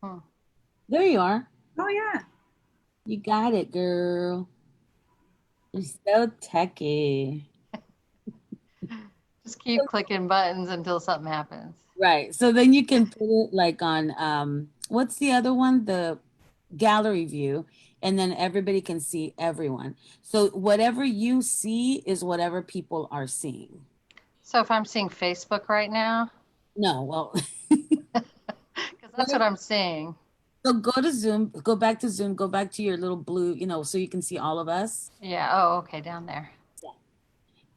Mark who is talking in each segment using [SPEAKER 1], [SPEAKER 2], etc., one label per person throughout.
[SPEAKER 1] Hmm.
[SPEAKER 2] There you are.
[SPEAKER 3] Oh, yeah.
[SPEAKER 2] You got it, girl. You're so techy.
[SPEAKER 1] Just keep clicking buttons until something happens.
[SPEAKER 2] Right. So then you can put it like on what's the other one? The gallery view, and then everybody can see everyone. So whatever you see is whatever people are seeing.
[SPEAKER 1] So if I'm seeing Facebook right now,
[SPEAKER 2] No, well,
[SPEAKER 1] because that's what I'm seeing.
[SPEAKER 2] so go to Zoom, go back to Zoom, go back to your little blue, so you can see all of us.
[SPEAKER 1] Yeah. Oh, okay, down there.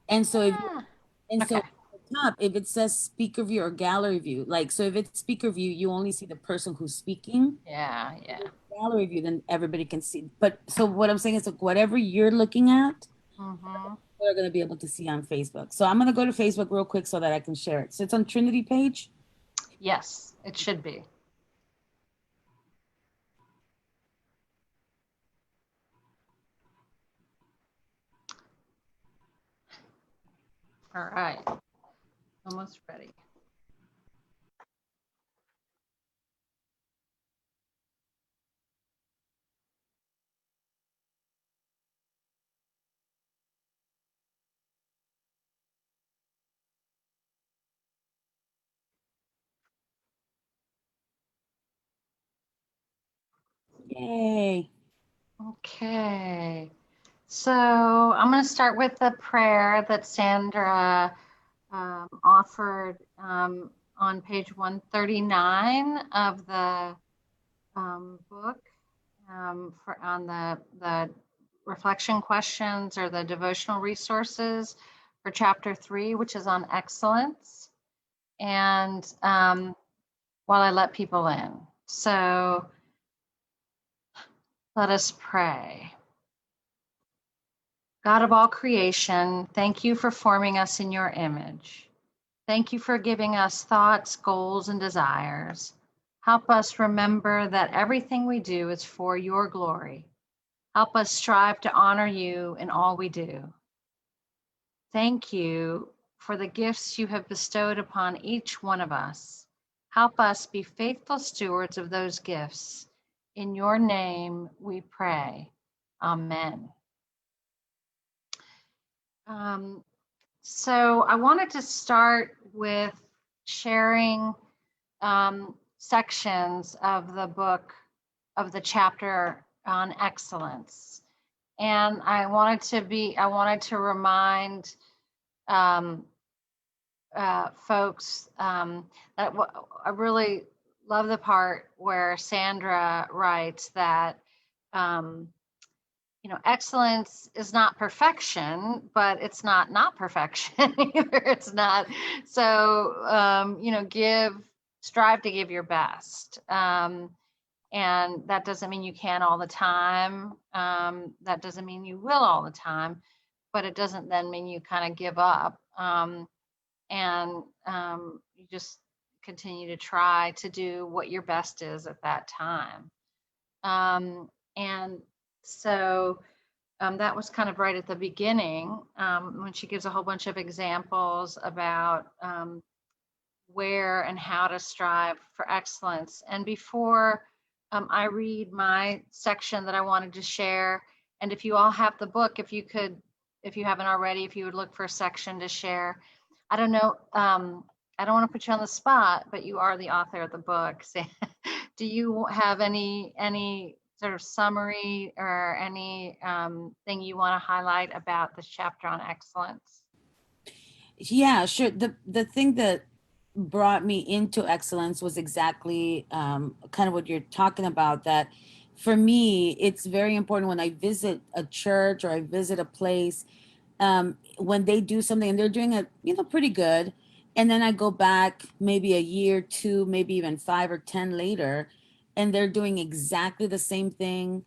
[SPEAKER 2] And so if
[SPEAKER 1] Ah,
[SPEAKER 2] and so
[SPEAKER 1] okay.
[SPEAKER 2] at the top, if it says speaker view or gallery view, like so if it's speaker view, you only see the person who's speaking.
[SPEAKER 1] Yeah, yeah.
[SPEAKER 2] Gallery view, then everybody can see. But so what I'm saying is like whatever you're looking at,
[SPEAKER 1] Mm-hmm.
[SPEAKER 2] we're gonna be able to see on Facebook. So I'm gonna go to Facebook real quick so that I can share it. So it's on Trinity page.
[SPEAKER 1] Yes, it should be. All right. Almost ready.
[SPEAKER 2] Yay.
[SPEAKER 1] Okay. So I'm going to start with the prayer that Sandra offered on page 139 of the book for on the reflection questions or the devotional resources for chapter 3, which is on excellence. And while I let people in. So let us pray. God of all creation, thank you for forming us in your image. Thank you for giving us thoughts, goals, and desires. Help us remember that everything we do is for your glory. Help us strive to honor you in all we do. Thank you for the gifts you have bestowed upon each one of us. Help us be faithful stewards of those gifts. In your name we pray. Amen. Um, so I wanted to start with sharing sections of the book, of the chapter on excellence. And I wanted to remind um, folks that I really love the part where Sandra writes that um, excellence is not perfection, but it's not perfection either. It's not. So, strive to give your best. And that doesn't mean you can all the time. That doesn't mean you will all the time, but it doesn't then mean you kind of give up. And you just continue to try to do what your best is at that time. And so that was kind of right at the beginning when she gives a whole bunch of examples about where and how to strive for excellence. And before I read my section that I wanted to share, and if you all have the book, if you haven't already, if you would look for a section to share. I don't know. I don't want to put you on the spot, but you are the author of the book. So do you have any sort of summary or any thing you want to highlight about this chapter on excellence?
[SPEAKER 2] Yeah, sure. The thing that brought me into excellence was exactly kind of what you're talking about. That for me, it's very important when I visit a church or I visit a place, when they do something and they're doing it, pretty good, and then I go back maybe a year, two, maybe even 5 or 10 later, and they're doing exactly the same thing.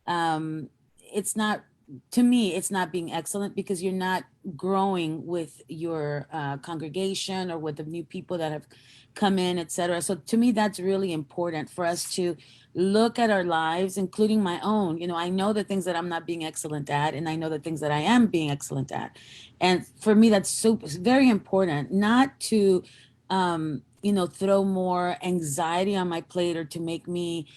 [SPEAKER 2] It's not, to me, it's not being excellent because you're not growing with your congregation or with the new people that have come in, etc. So to me, that's really important for us to look at our lives, including my own. I know the things that I'm not being excellent at, and I know the things that I am being excellent at. And for me, that's so very important, not to throw more anxiety on my plate, or to make me,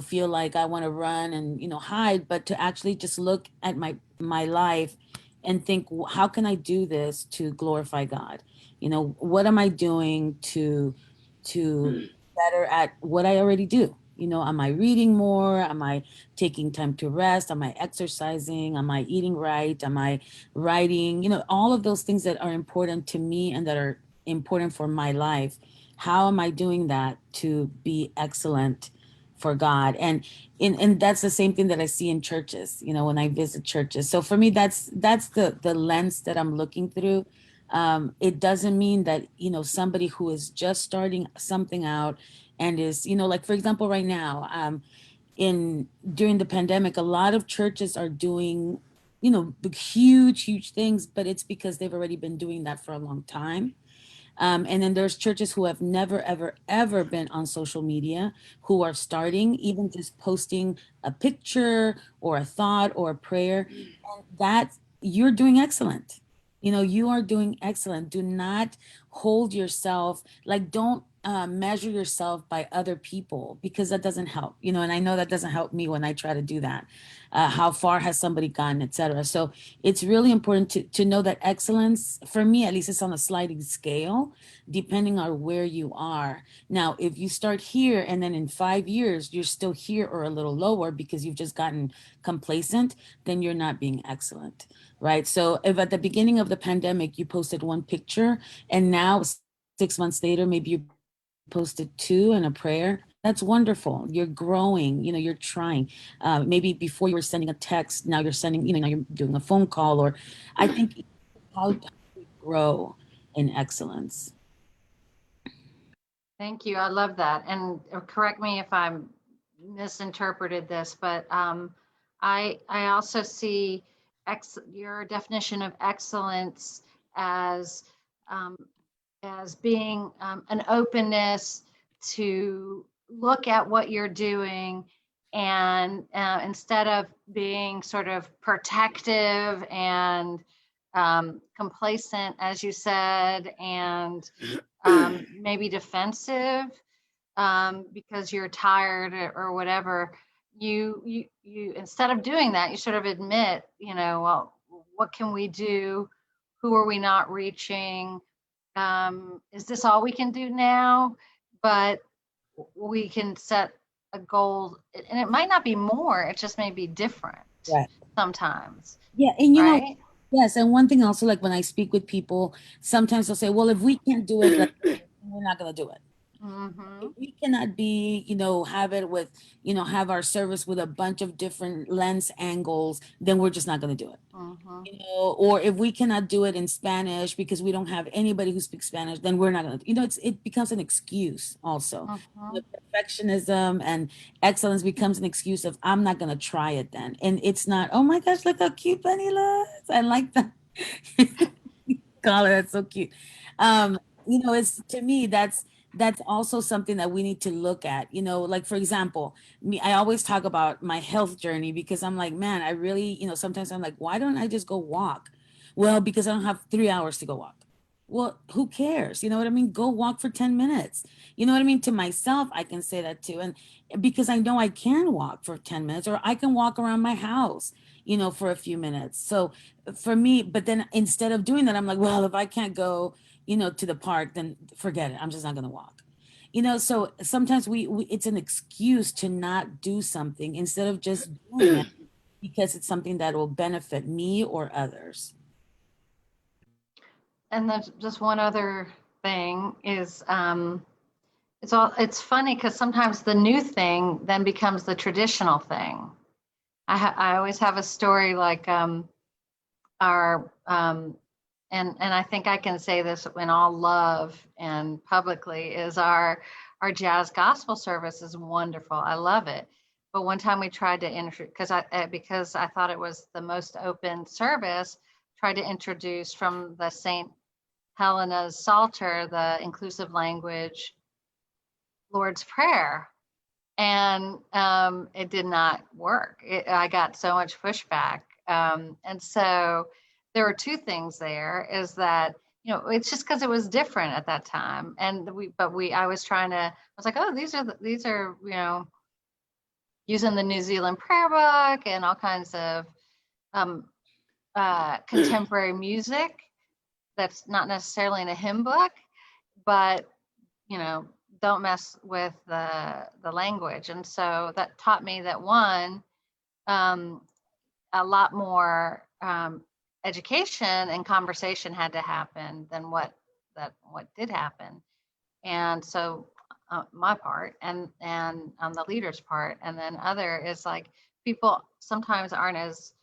[SPEAKER 2] feel like I want to run and, hide, but to actually just look at my life and think, how can I do this to glorify God? What am I doing to better at what I already do? Am I reading more? Am I taking time to rest? Am I exercising? Am I eating right? Am I writing? All of those things that are important to me and that are important for my life. How am I doing that to be excellent for God? And that's the same thing that I see in churches, when I visit churches. So for me, that's the lens that I'm looking through. It doesn't mean that, somebody who is just starting something out and is, like, for example, right now, in during the pandemic, a lot of churches are doing, big, huge things, but it's because they've already been doing that for a long time. And then there's churches who have never, ever, ever been on social media, who are starting, even just posting a picture or a thought or a prayer. And that, you're doing excellent. You are doing excellent. Do not hold yourself, like, don't measure yourself by other people, because that doesn't help. And I know that doesn't help me when I try to do that. How far has somebody gone, etc. So it's really important to know that excellence, for me at least, is on a sliding scale, depending on where you are. Now, if you start here and then in 5 years you're still here or a little lower because you've just gotten complacent, then you're not being excellent, right? So if at the beginning of the pandemic you posted one picture, and now 6 months later maybe you posted two and a prayer, that's wonderful. You're growing, you're trying. Maybe before you were sending a text, now you're sending, now you're doing a phone call. Or I think, how do we grow in excellence?
[SPEAKER 1] Thank you. I love that. And correct me if I'm misinterpreted this, but I also see your definition of excellence as um, as being an openness to look at what you're doing, and instead of being sort of protective and complacent, as you said, and maybe defensive because you're tired or whatever, you instead of doing that, you sort of admit, well, what can we do? Who are we not reaching? Is this all we can do now? But we can set a goal, and it might not be more, it just may be different
[SPEAKER 2] Right.
[SPEAKER 1] sometimes,
[SPEAKER 2] Yeah, and
[SPEAKER 1] right?
[SPEAKER 2] yes, and one thing also, like when I speak with people, sometimes they'll say, "Well, if we can't do it, like, we're not going to do it." If
[SPEAKER 1] Mm-hmm.
[SPEAKER 2] we cannot be, have it with, have our service with a bunch of different lens angles, then we're just not going to do it.
[SPEAKER 1] Mm-hmm.
[SPEAKER 2] Or if we cannot do it in Spanish because we don't have anybody who speaks Spanish, then we're not going to, it becomes an excuse also.
[SPEAKER 1] Mm-hmm.
[SPEAKER 2] Perfectionism and excellence becomes an excuse of, I'm not going to try it then. And it's not, oh my gosh, look how cute Bunny looks. I like that. Collar, that's so cute. Um, it's, to me, that's also something that we need to look at. Like, for example, me, I always talk about my health journey, because I'm like, man, I really, sometimes I'm like, why don't I just go walk? Well, because I don't have 3 hours to go walk. Well, who cares? You know what I mean? Go walk for 10 minutes. You know what I mean? To myself, I can say that too. And because I know I can walk for 10 minutes, or I can walk around my house, for a few minutes. So for me, but then instead of doing that, I'm like, well, if I can't go, to the park, then forget it. I'm just not going to walk. So sometimes we it's an excuse to not do something instead of just doing it because it's something that will benefit me or others.
[SPEAKER 1] And then just one other thing is it's funny because sometimes the new thing then becomes the traditional thing. I always have a story like our and I think I can say this in all love and publicly, is our jazz gospel service is wonderful. I love it. But one time we tried to because I thought it was the most open service, tried to introduce from the St. Helena's Psalter the inclusive language Lord's Prayer, and it did not work. I got so much pushback, and so there were two things there. Is that it's just because it was different at that time. And I was I was like, oh, these are, using the New Zealand prayer book and all kinds of um, contemporary music that's not necessarily in a hymn book, but you know, don't mess with the language. And so that taught me that um, a lot more education and conversation had to happen than what did happen. And so my part and on the leader's part, and then other is like people sometimes aren't as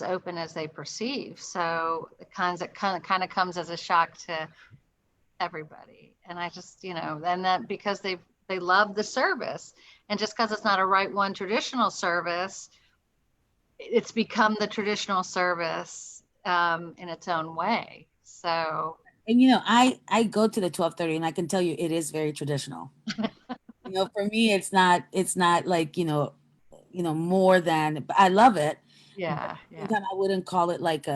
[SPEAKER 1] open as they perceive. So it kind of comes as a shock to everybody. And I just, and that because they love the service, and just because it's not a right one traditional service, it's become the traditional service in its own way. So,
[SPEAKER 2] And I go to the 12:30, and I can tell you it is very traditional. For me, it's not like, more than, but I love it. But
[SPEAKER 1] yeah,
[SPEAKER 2] at the same
[SPEAKER 1] yeah,
[SPEAKER 2] time, I wouldn't call it like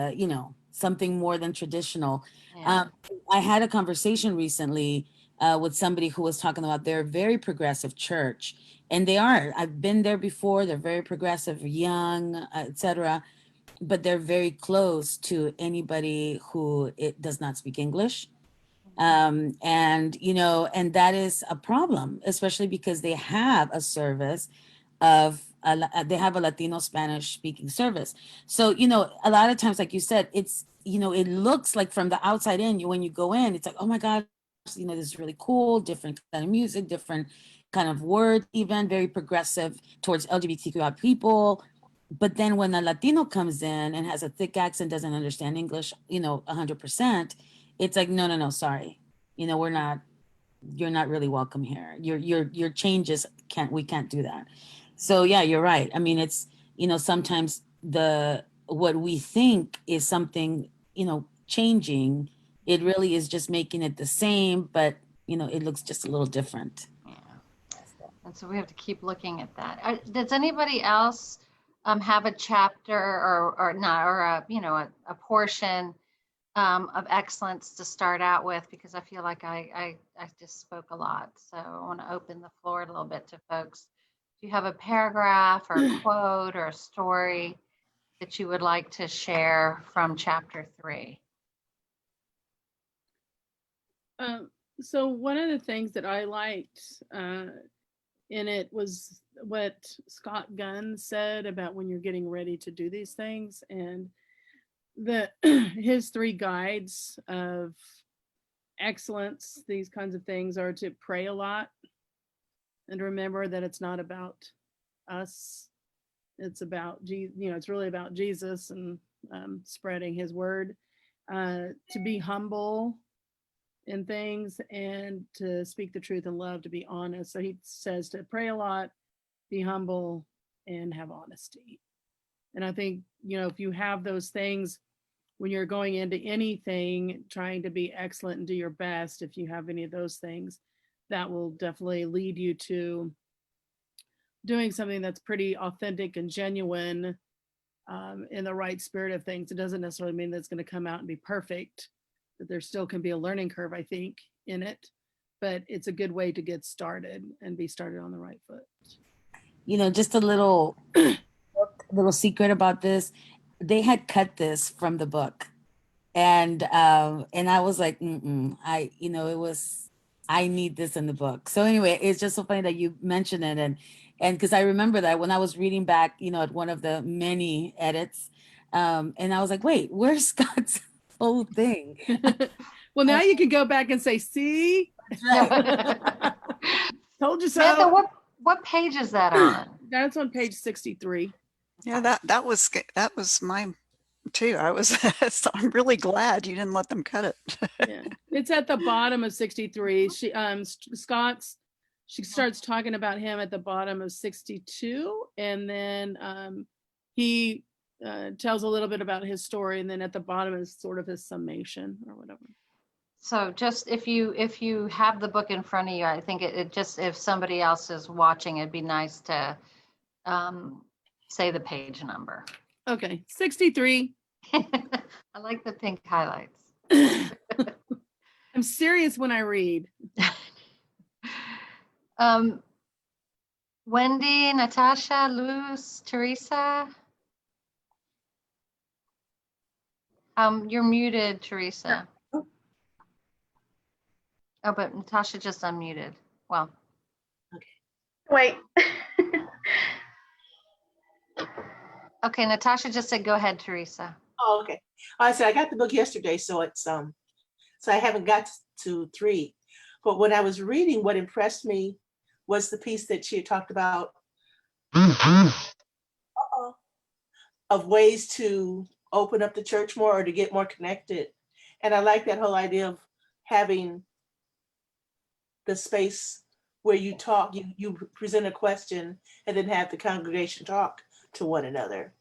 [SPEAKER 2] something more than traditional.
[SPEAKER 1] yeah.
[SPEAKER 2] Um, I had a conversation recently with somebody who was talking about they're a very progressive church, and they are. I've been there before. They're very progressive, young, etc. But they're very close to anybody who it does not speak English. And that is a problem, especially because they have a service they have a Latino Spanish speaking service. So a lot of times, like you said, it looks like from the outside in, when you go in, it's like, oh my gosh, this is really cool, different kind of music, different kind of word, even very progressive towards LGBTQI people. But then when a Latino comes in and has a thick accent, doesn't understand English, 100%, it's like, no, no, no, sorry. You're not really welcome here. Your changes we can't do that. So yeah, you're right. I mean, it's, sometimes what we think is something, changing, it really is just making it the same, but it looks just a little different.
[SPEAKER 1] Yeah. And so we have to keep looking at that. Does anybody else have a chapter or not, or a portion of excellence to start out with? Because I feel like I just spoke a lot. So I want to open the floor a little bit to folks. Do you have a paragraph or a quote or a story that you would like to share from chapter 3?
[SPEAKER 3] So one of the things that I liked in it was what Scott Gunn said about when you're getting ready to do these things, and the his 3 guides of excellence, these kinds of things, are to pray a lot and remember that it's not about us. It's about it's really about Jesus and spreading his word. To be humble in things and to speak the truth in love, to be honest. So he says to pray a lot, be humble, and have honesty. And I think, if you have those things when you're going into anything, trying to be excellent and do your best, if you have any of those things, that will definitely lead you to doing something that's pretty authentic and genuine, in the right spirit of things. It doesn't necessarily mean that it's going to come out and be perfect, that there still can be a learning curve, I think, in it, but it's a good way to get started and be started on the right foot.
[SPEAKER 2] Just a little secret about this. They had cut this from the book, and I was like, I need this in the book. So anyway, it's just so funny that you mentioned it, and because I remember that when I was reading back, at one of the many edits, and I was like, wait, where's Scott's whole thing?
[SPEAKER 3] Well, now you can go back and say, see, told you so.
[SPEAKER 1] Samantha, what page is that on?
[SPEAKER 3] That's on page 63.
[SPEAKER 4] Yeah, that was mine too. So I'm really glad you didn't let them cut it.
[SPEAKER 3] Yeah, it's at the bottom of 63. She starts talking about him at the bottom of 62, and then he tells a little bit about his story, and then at the bottom is sort of his summation or whatever.
[SPEAKER 1] So just if you have the book in front of you, I think it just, if somebody else is watching, it'd be nice to say the page number.
[SPEAKER 3] Okay, 63.
[SPEAKER 1] I like the pink highlights.
[SPEAKER 3] I'm serious when I read.
[SPEAKER 1] Wendy, Natasha, Luz, Teresa. You're muted, Teresa. Oh, but Natasha just unmuted. Well,
[SPEAKER 5] Wait.
[SPEAKER 1] okay, Natasha just said, go ahead, Teresa.
[SPEAKER 6] Oh, okay. I said I got the book yesterday, so it's so I haven't got to 3. But when I was reading, what impressed me was the piece that she had talked about of ways to open up the church more or to get more connected. And I like that whole idea of having the space where you talk, you present a question and then have the congregation talk to one another.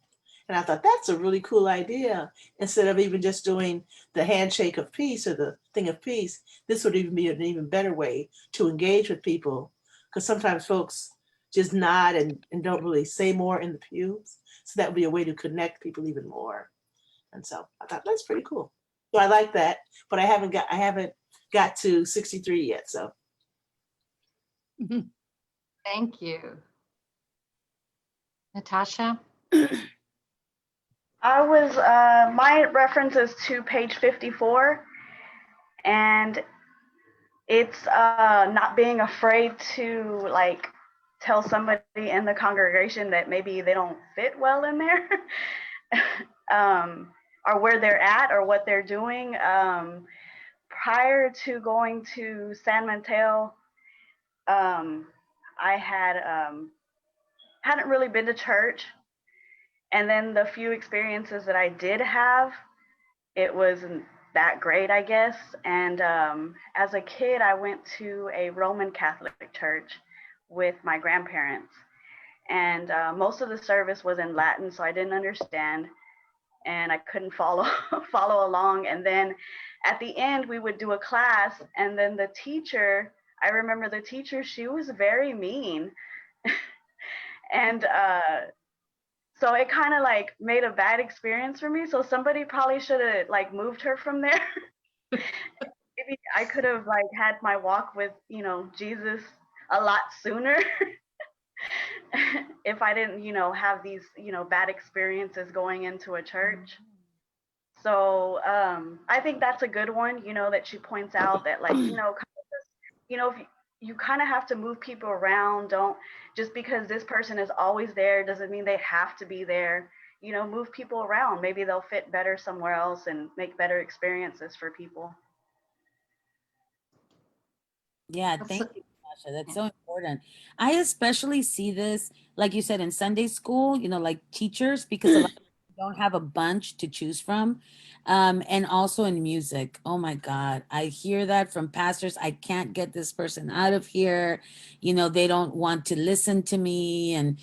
[SPEAKER 6] And I thought that's a really cool idea. Instead of even just doing the handshake of peace or the thing of peace, this would even be an even better way to engage with people. Because sometimes folks just nod and don't really say more in the pews. So that would be a way to connect people even more. And so I thought that's pretty cool. So I like that, but I haven't got to 63 yet. So
[SPEAKER 1] Thank you. Natasha?
[SPEAKER 5] My reference is to page 54, and it's not being afraid to like tell somebody in the congregation that maybe they don't fit well in there, or where they're at or what they're doing. Prior to going to San Mateo, I hadn't really been to church, and then the few experiences that I did have, it wasn't that great, I guess. And as a kid, I went to a Roman Catholic church with my grandparents, and most of the service was in Latin, so I didn't understand, and I couldn't follow follow along. And then at the end, we would do a class, and then the teacher, I remember the teacher, she was very mean, and so it kind of like made a bad experience for me. So somebody probably should have like moved her from there. Maybe I could have like had my walk with, Jesus a lot sooner if I didn't, have these, bad experiences going into a church. So I think that's a good one, that she points out that like, if you kind of have to move people around. Don't, just because this person is always there doesn't mean they have to be there. Move people around. Maybe they'll fit better somewhere else and make better experiences for people.
[SPEAKER 2] Yeah, thank you, Tasha. That's so important. I especially see this, like you said, in Sunday school, like teachers, because a lot of people don't have a bunch to choose from. And also in music. Oh my God. I hear that from pastors. I can't get this person out of here. They don't want to listen to me. And,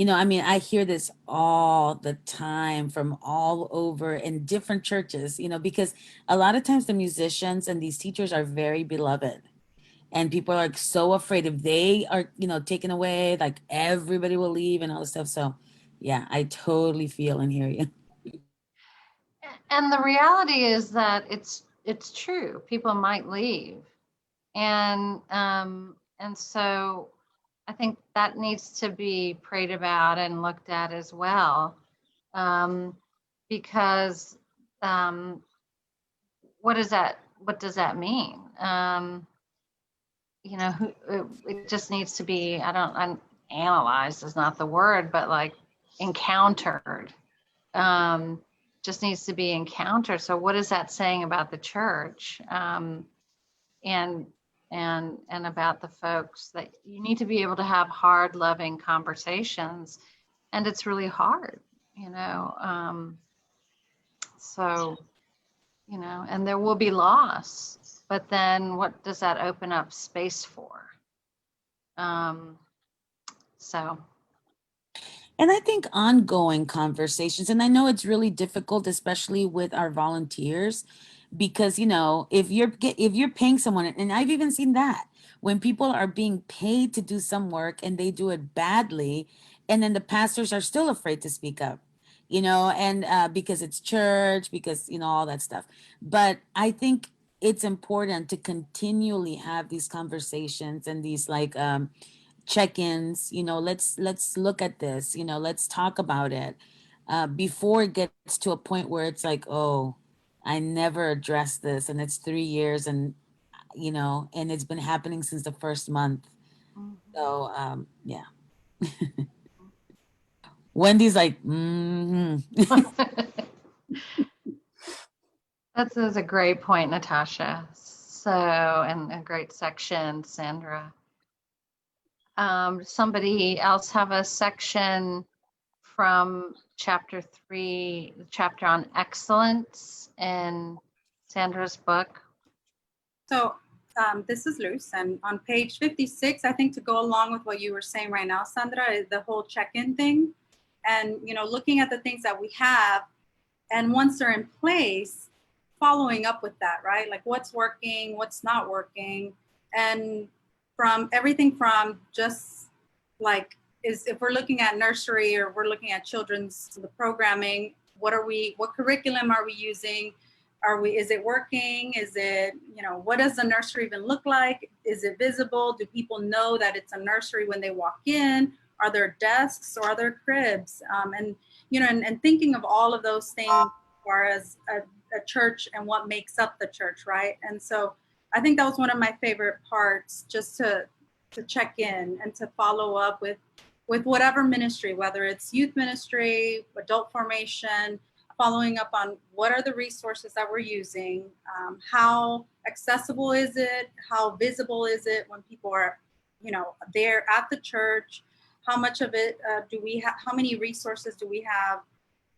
[SPEAKER 2] I mean, I hear this all the time from all over in different churches, because a lot of times the musicians and these teachers are very beloved, and people are like so afraid if they are taken away, like everybody will leave and all this stuff. So yeah, I totally feel and hear you.
[SPEAKER 1] And the reality is that it's true. People might leave, and so I think that needs to be prayed about and looked at as well, because what does that mean? It just needs to be, analyzed is not the word, but like encountered. Just needs to be encountered. So what is that saying about the church? And about the folks, that you need to be able to have hard, loving conversations, and it's really hard, so and there will be loss, but then what does that open up space for? So
[SPEAKER 2] And I think ongoing conversations, and I know it's really difficult, especially with our volunteers, because if you're paying someone, and I've even seen that when people are being paid to do some work and they do it badly, and then the pastors are still afraid to speak up. you know, and because it's church, because, you know, all that stuff. But I think it's important to continually have these conversations and these like check-ins, you know, let's look at this, you know, let's talk about it before it gets to a point where it's like, oh, I never addressed this and it's 3 years and, you know, and it's been happening since the first month.
[SPEAKER 1] Mhm.
[SPEAKER 2] So yeah. Wendy's like,
[SPEAKER 1] That's a great point, Natasha. So, and a great section, Sandra. Somebody else have a section from chapter 3, the chapter on excellence in Sandra's book?
[SPEAKER 7] So this is Luz, and on page 56, I think to go along with what you were saying right now, Sandra, is the whole check-in thing. And, you know, looking at the things that we have, and once they're in place, following up with that, right? Like what's working, what's not working. And from everything from just like, if we're looking at nursery or we're looking at children's the programming, what curriculum are we using? Is it working? Is it, you know, what does the nursery even look like? Is it visible? Do people know that it's a nursery when they walk in? Are there desks or are there cribs? And, you know, and thinking of all of those things as far as a church and what makes up the church, right? And so I think that was one of my favorite parts, just to check in and to follow up with whatever ministry, whether it's youth ministry, adult formation, following up on what are the resources that we're using, how accessible is it, how visible is it when people are, you know, there at the church, how much of it do we have, how many resources do we have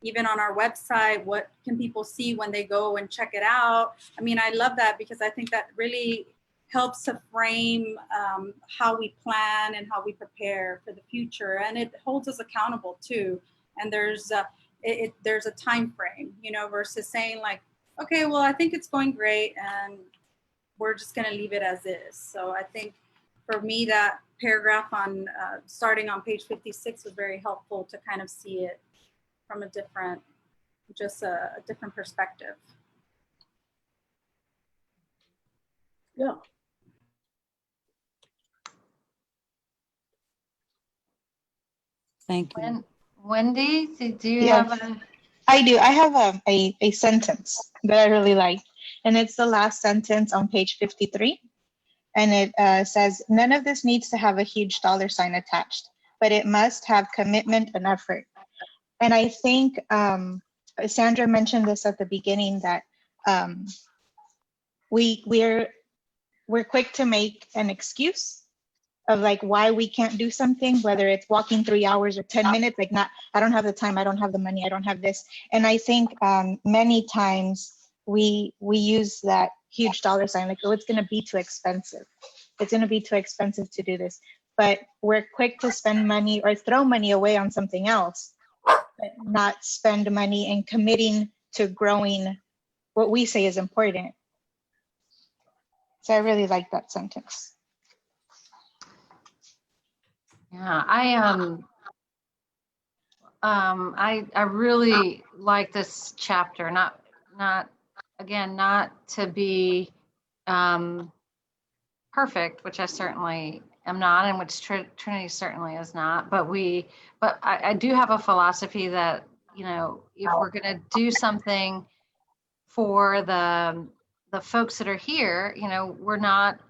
[SPEAKER 7] even on our website, what can people see when they go and check it out? I mean, I love that because I think that really helps to frame how we plan and how we prepare for the future, and it holds us accountable too. And there's a time frame, you know, versus saying like, okay, well, I think it's going great and we're just going to leave it as is. So I think for me, that paragraph on starting on page 56 was very helpful to kind of see it from a different perspective.
[SPEAKER 6] Yeah.
[SPEAKER 2] thank you.
[SPEAKER 1] Wendy, do you
[SPEAKER 8] Yes.
[SPEAKER 1] have a?
[SPEAKER 8] I do. I have a sentence that I really like, and it's the last sentence on page 53. And it says, none of this needs to have a huge dollar sign attached, but it must have commitment and effort. And I think Sandra mentioned this at the beginning, that we're quick to make an excuse of like why we can't do something, whether it's walking 3 hours or 10 minutes, like I don't have the time, I don't have the money, I don't have this. And I think many times we use that huge dollar sign, like, oh, it's gonna be too expensive. It's gonna be too expensive to do this. But we're quick to spend money or throw money away on something else, but not spend money in committing to growing what we say is important. So I really like that sentence.
[SPEAKER 1] Yeah, I really like this chapter. Not again, not to be perfect, which I certainly am not, and which Trinity certainly is not. But I do have a philosophy that, you know, if we're going to do something for the folks that are here, you know, we're not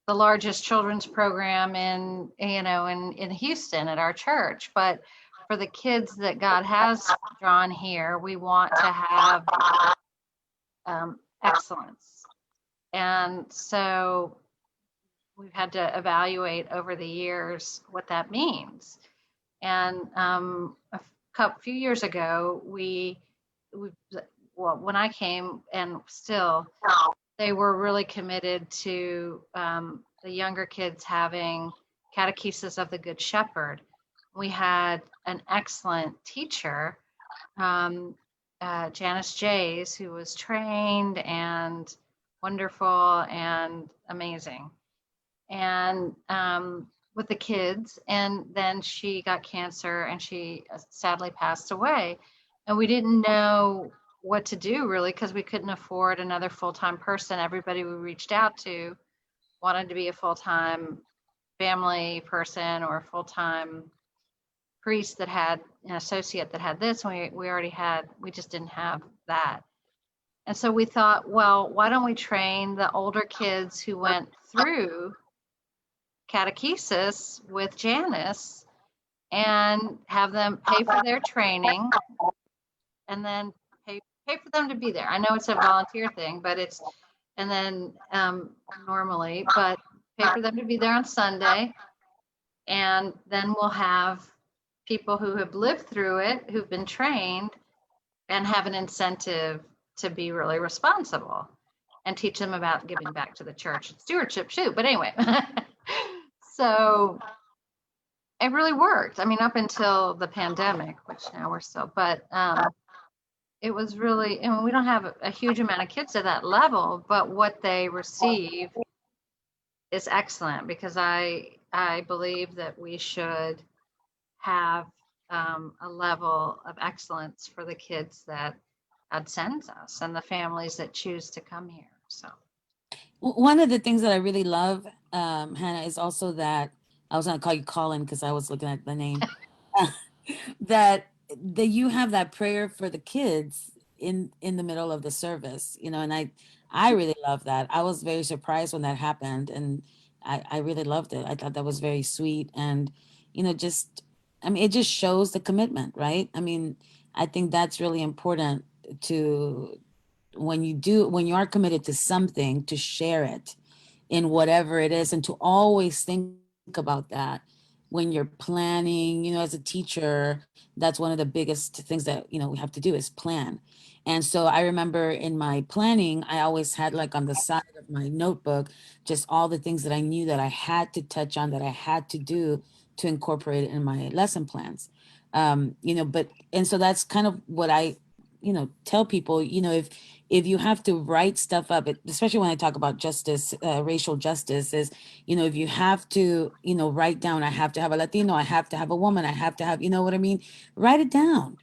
[SPEAKER 1] the largest children's program in, you know, in Houston at our church, but for the kids that God has drawn here, we want to have excellence. And so we've had to evaluate over the years what that means. And a few years ago, well, when I came, and still, they were really committed to the younger kids having catechesis of the Good Shepherd. We had an excellent teacher, Janice Jays, who was trained and wonderful and amazing, and with the kids. And then she got cancer and she sadly passed away. And we didn't know what to do really because we couldn't afford another full-time person. Everybody we reached out to wanted to be a full-time family person or a full-time priest that had an associate that had this. And we just didn't have that. And so we thought, well, why don't we train the older kids who went through catechesis with Janice and have them pay for their training and then pay for them to be there. I know it's a volunteer thing, but it's, and then normally, but pay for them to be there on Sunday. And then we'll have people who have lived through it, who've been trained and have an incentive to be really responsible and teach them about giving back to the church and stewardship too. But anyway, so it really worked. I mean, up until the pandemic, which now we're still, but it was really, and we don't have a huge amount of kids at that level, but what they receive is excellent because I believe that we should have a level of excellence for the kids that God sends us and the families that choose to come here. So
[SPEAKER 2] One of the things that I really love, Hannah, is also that I was going to call you Colin because I was looking at the name. that you have that prayer for the kids in the middle of the service, you know, and I really love that. I was very surprised when that happened, and I really loved it. I thought that was very sweet, and you know, just I mean, it just shows the commitment, right? I mean, I think that's really important to when you are committed to something, to share it in whatever it is, and to always think about that when you're planning. You know, as a teacher, that's one of the biggest things that, you know, we have to do is plan. And so I remember in my planning, I always had like on the side of my notebook just all the things that I knew that I had to touch on, that I had to do to incorporate it in my lesson plans. You know, but and so that's kind of what I, you know, tell people, you know, if you have to write stuff up, especially when I talk about justice, racial justice, is, you know, if you have to, you know, write down, I have to have a Latino, I have to have a woman, I have to have, you know what I mean? Write it down.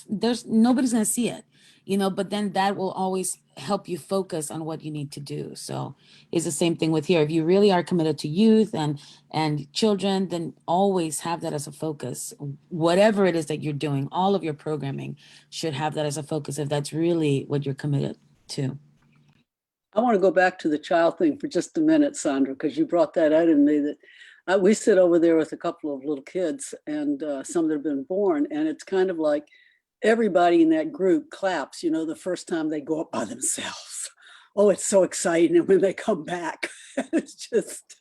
[SPEAKER 2] There's nobody's going to see it, you know, but then that will always help you focus on what you need to do. So it's the same thing with here. If you really are committed to youth and children, then always have that as a focus. Whatever it is that you're doing, all of your programming should have that as a focus if that's really what you're committed to.
[SPEAKER 9] I want to go back to the child thing for just a minute, Sandra, because you brought that out in me that we sit over there with a couple of little kids and some that have been born. And it's kind of like everybody in that group claps, you know, the first time they go up by themselves. Oh, it's so exciting. And when they come back, it's just,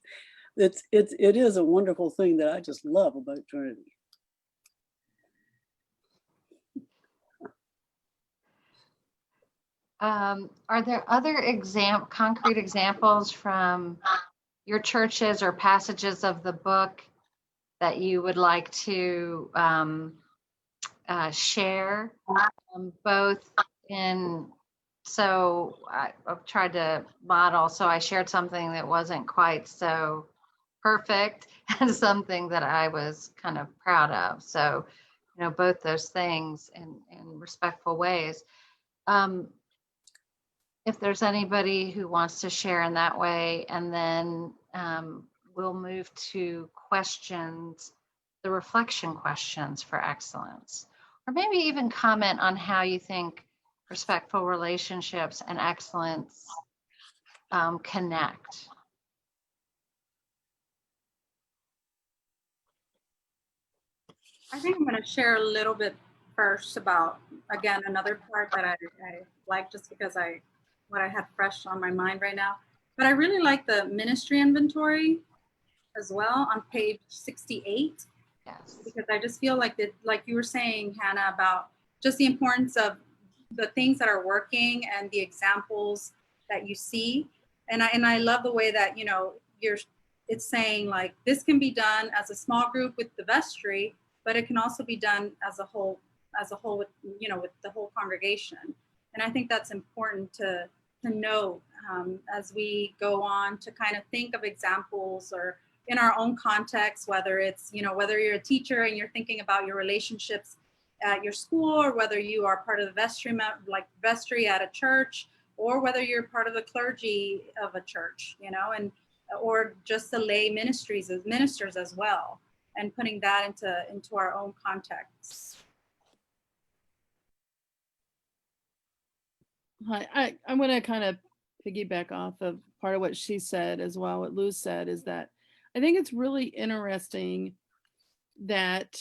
[SPEAKER 9] it is a wonderful thing that I just love about Trinity.
[SPEAKER 1] are there other concrete examples from your churches or passages of the book that you would like to share, both in, so I've tried to model, so I shared something that wasn't quite so perfect and something that I was kind of proud of. So, you know, both those things in respectful ways. If there's anybody who wants to share in that way, and then we'll move to questions, the reflection questions for excellence, or maybe even comment on how you think respectful relationships and excellence connect.
[SPEAKER 7] I think I'm going to share a little bit first about, again, another part that I like just because what I had fresh on my mind right now. But I really like the ministry inventory as well on page 68.
[SPEAKER 1] Yes.
[SPEAKER 7] Because I just feel like that, like you were saying, Hannah, about just the importance of the things that are working and the examples that you see. And I love the way that, you know, it's saying like this can be done as a small group with the vestry, but it can also be done as a whole with, you know, with the whole congregation. And I think that's important to know as we go on to kind of think of examples or in our own context, whether it's, you know, whether you're a teacher and you're thinking about your relationships at your school, or whether you are part of the vestry, like vestry at a church, or whether you're part of the clergy of a church, you know, and or just the lay ministries as ministers as well, and putting that into our own context.
[SPEAKER 3] Hi, I'm going to kind of piggyback off of part of what she said as well. What Luz said is that I think it's really interesting that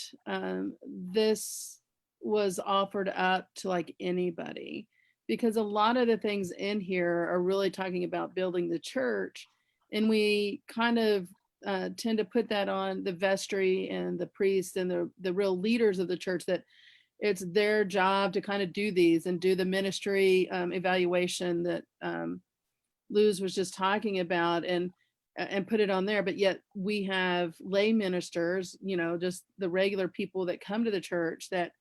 [SPEAKER 3] this was offered up to like anybody, because a lot of the things in here are really talking about building the church, and we kind of tend to put that on the vestry and the priests and the real leaders of the church, that it's their job to kind of do these and do the ministry evaluation that Luz was just talking about, and put it on there. But yet we have lay ministers, you know, just the regular people that come to the church that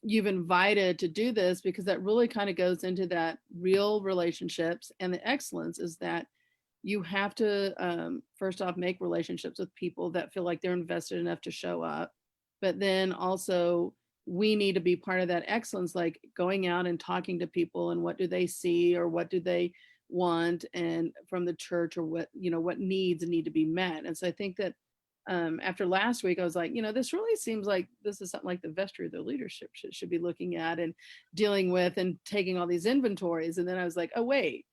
[SPEAKER 3] you've invited to do this, because that really kind of goes into that real relationships. And the excellence is that you have to first off make relationships with people that feel like they're invested enough to show up, but then also we need to be part of that excellence, like going out and talking to people, and what do they see, or what do they want, and from the church, or what, you know, what needs need to be met. And so I think that after last week, I was like, you know, this really seems like this is something like the vestry of the leadership should be looking at and dealing with, and taking all these inventories. And then I was like, oh wait,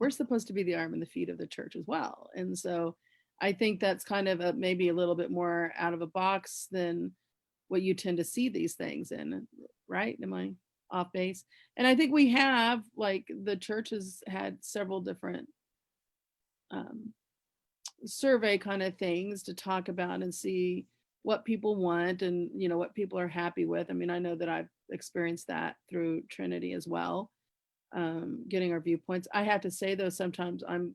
[SPEAKER 3] we're supposed to be the arm and the feet of the church as well. And so I think that's kind of maybe a little bit more out of a box than what you tend to see these things in, right? Am I off base? And I think we have, like, the church has had several different survey kind of things to talk about and see what people want, and, you know, what people are happy with. I mean, I know that I've experienced that through Trinity as well, getting our viewpoints. I have to say though, sometimes I'm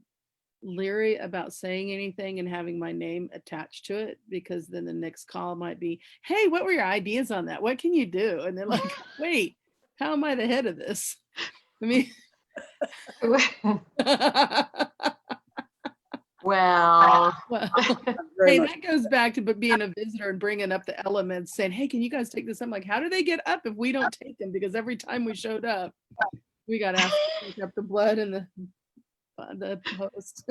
[SPEAKER 3] leery about saying anything and having my name attached to it, because then the next call might be, hey, what were your ideas on that? What can you do? And they're like, wait, how am I the head of this? I mean,
[SPEAKER 1] Well,
[SPEAKER 3] well,
[SPEAKER 9] Very
[SPEAKER 3] hey,
[SPEAKER 9] much.
[SPEAKER 3] that goes back to being a visitor and bringing up the elements, saying, hey, can you guys take this? I'm like, how do they get up if we don't take them? Because every time we showed up, we got asked to pick up the blood and the host.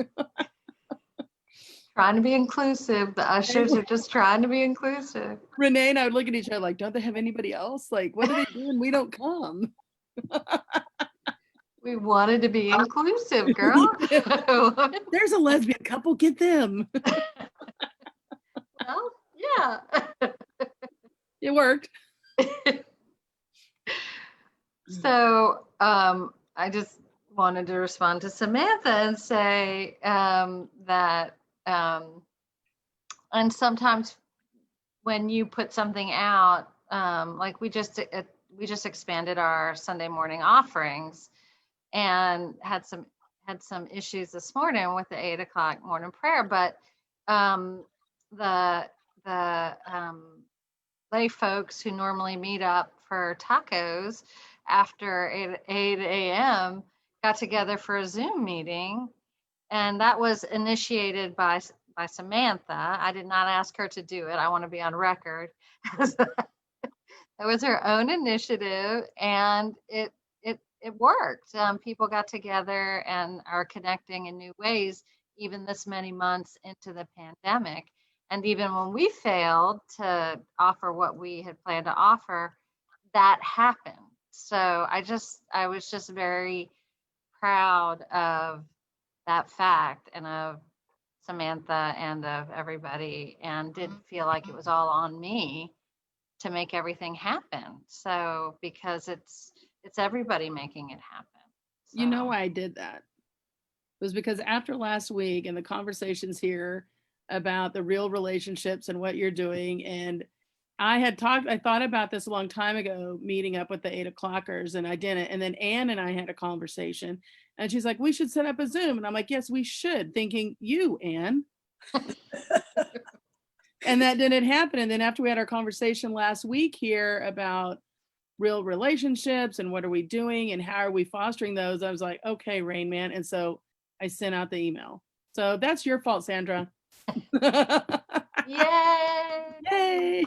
[SPEAKER 1] trying to be inclusive. The ushers are just trying to be inclusive.
[SPEAKER 3] Renee and I would look at each other like, don't they have anybody else? Like, what are they doing? We don't come.
[SPEAKER 1] We wanted to be inclusive, girl.
[SPEAKER 3] There's a lesbian couple, get them.
[SPEAKER 1] Well, yeah.
[SPEAKER 3] It worked.
[SPEAKER 1] So I just wanted to respond to Samantha and say that, and sometimes when you put something out, like we just expanded our Sunday morning offerings, and had some issues this morning with the 8 o'clock morning prayer, but the lay folks who normally meet up for tacos after 8 a.m. got together for a Zoom meeting, and that was initiated by Samantha. I did not ask her to do it. I want to be on record. It was her own initiative, and it worked. People got together and are connecting in new ways, even this many months into the pandemic. And even when we failed to offer what we had planned to offer, that happened. So I was just very proud of that fact, and of Samantha, and of everybody, and didn't feel like it was all on me to make everything happen. So, because it's everybody making it happen.
[SPEAKER 3] You know
[SPEAKER 1] So,
[SPEAKER 3] why I did that? It was because after last week and the conversations here about the real relationships and what you're doing, and I thought about this a long time ago, meeting up with the 8 o'clockers, and I didn't. And then Ann and I had a conversation, and she's like, we should set up a Zoom. And I'm like, yes, we should, thinking you, Ann. And that didn't happen. And then after we had our conversation last week here about real relationships and what are we doing and how are we fostering those, I was like, okay, Rain Man. And so I sent out the email. So that's your fault, Sandra.
[SPEAKER 1] yay!
[SPEAKER 3] Yay!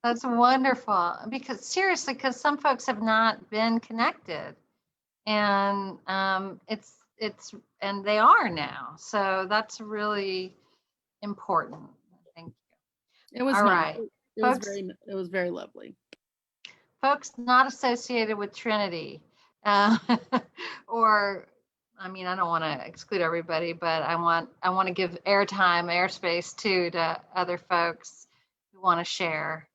[SPEAKER 1] That's wonderful. Because seriously, because some folks have not been connected, and it's and they are now. So that's really important. Thank you.
[SPEAKER 3] It was
[SPEAKER 1] All
[SPEAKER 3] nice.
[SPEAKER 1] right, folks.
[SPEAKER 3] It was very lovely.
[SPEAKER 1] Folks not associated with Trinity, uh, or I mean, I don't want to exclude everybody, but I want to give airtime, airspace too to other folks who want to share,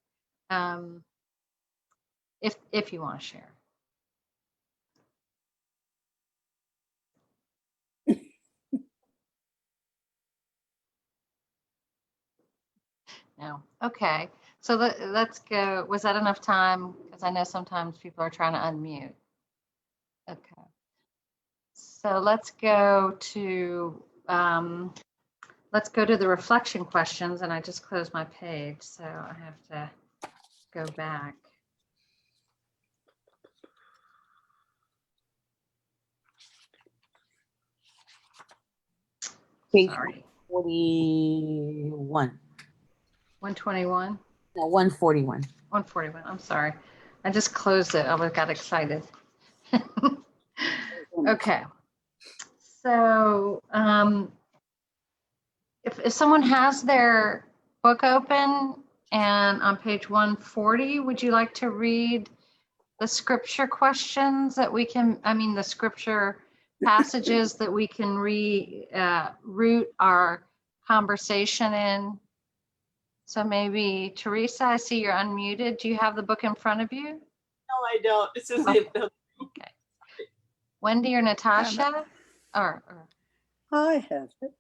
[SPEAKER 1] if you want to share. No. Okay. So let's go. Was that enough time? Because I know sometimes people are trying to unmute. Okay. So let's go to the reflection questions, and I just closed my page, so I have to go back.
[SPEAKER 2] Page
[SPEAKER 1] Sorry.
[SPEAKER 2] 41.
[SPEAKER 1] 121.
[SPEAKER 2] No, 141.
[SPEAKER 1] 141. I'm sorry. I just closed it. I got excited. Okay. So if someone has their book open and on page 140, would you like to read the scripture questions that we can, the scripture passages that we can root our conversation in? So maybe Teresa, I see you're unmuted. Do you have the book in front of you?
[SPEAKER 6] No, I don't. This is
[SPEAKER 1] Okay.
[SPEAKER 6] it.
[SPEAKER 1] Okay. Wendy or Natasha? Or
[SPEAKER 9] I have it.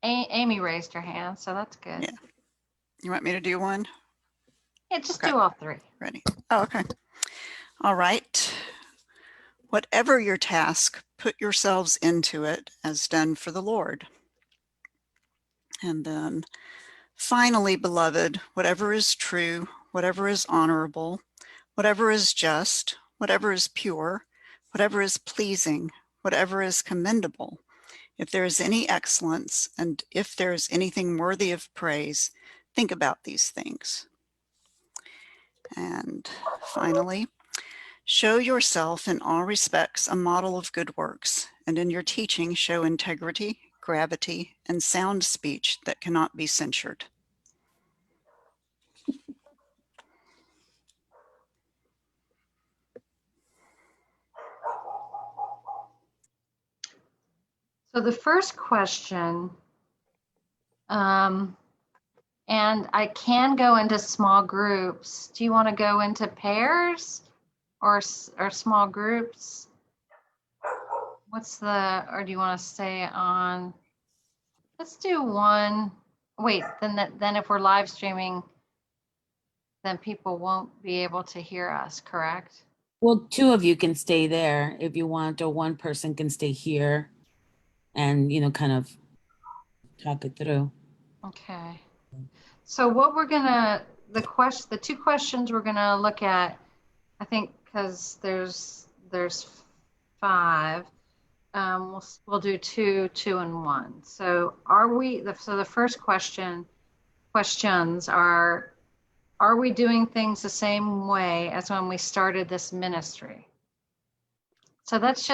[SPEAKER 1] Amy raised her hand, so that's good.
[SPEAKER 4] Yeah. You want me to do one?
[SPEAKER 1] Yeah, just
[SPEAKER 4] Okay.
[SPEAKER 1] do all three.
[SPEAKER 4] Ready? Oh, okay. All right. Whatever your task, put yourselves into it as done for the Lord. And then finally, beloved, whatever is true, whatever is honorable, whatever is just, whatever is pure, whatever is pleasing, whatever is commendable, if there is any excellence, and if there is anything worthy of praise, think about these things. And finally, show yourself in all respects a model of good works, and in your teaching show integrity, gravity, and sound speech that cannot be censured.
[SPEAKER 1] So the first question, and I can go into small groups. Do you want to go into pairs or small groups? Or do you want to stay on? Let's do one. Wait, then if we're live streaming, then people won't be able to hear us, correct?
[SPEAKER 2] Well, two of you can stay there if you want, or one person can stay here and, kind of talk it through.
[SPEAKER 1] Okay. So what we're gonna, the two questions we're gonna look at, I think, because there's 5. We'll do 2, 2, and 1. So the first questions are we doing things the same way as when we started this ministry? So that's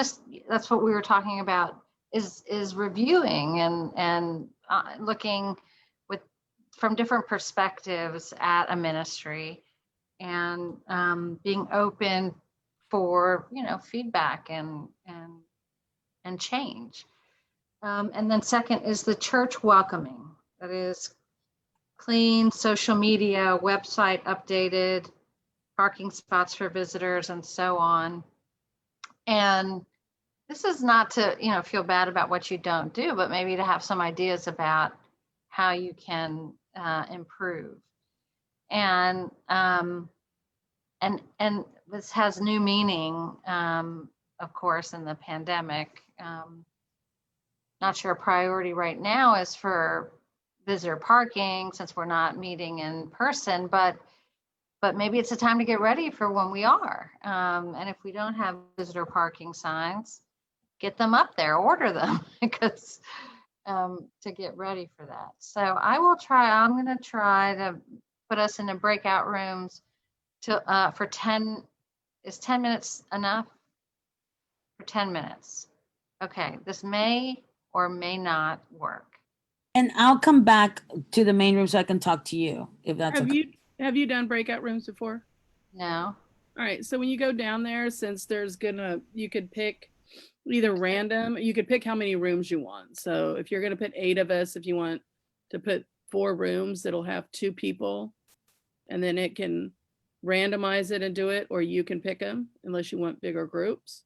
[SPEAKER 1] what we were talking about, is reviewing and looking from different perspectives at a ministry, and being open for feedback and change. And then second is the church welcoming. That is clean, social media, website updated, parking spots for visitors, and so on. And this is not to feel bad about what you don't do, but maybe to have some ideas about how you can improve. And this has new meaning, of course, in the pandemic. Not sure a priority right now is for visitor parking, since we're not meeting in person, but maybe it's a time to get ready for when we are. And if we don't have visitor parking signs, get them up there, order them, because to get ready for that. So I'm going to try to put us in the breakout rooms to for 10. Is 10 minutes enough? For 10 minutes. Okay, this may or may not work.
[SPEAKER 2] And I'll come back to the main room so I can talk to you, if that's okay.
[SPEAKER 3] Have you done breakout rooms before?
[SPEAKER 1] No.
[SPEAKER 3] All right. So when you go down there, since you could pick either random, you could pick how many rooms you want. So if you're going to put 8 of us, if you want to put 4 rooms, it'll have 2 people, and then it can randomize it and do it, or you can pick them unless you want bigger groups.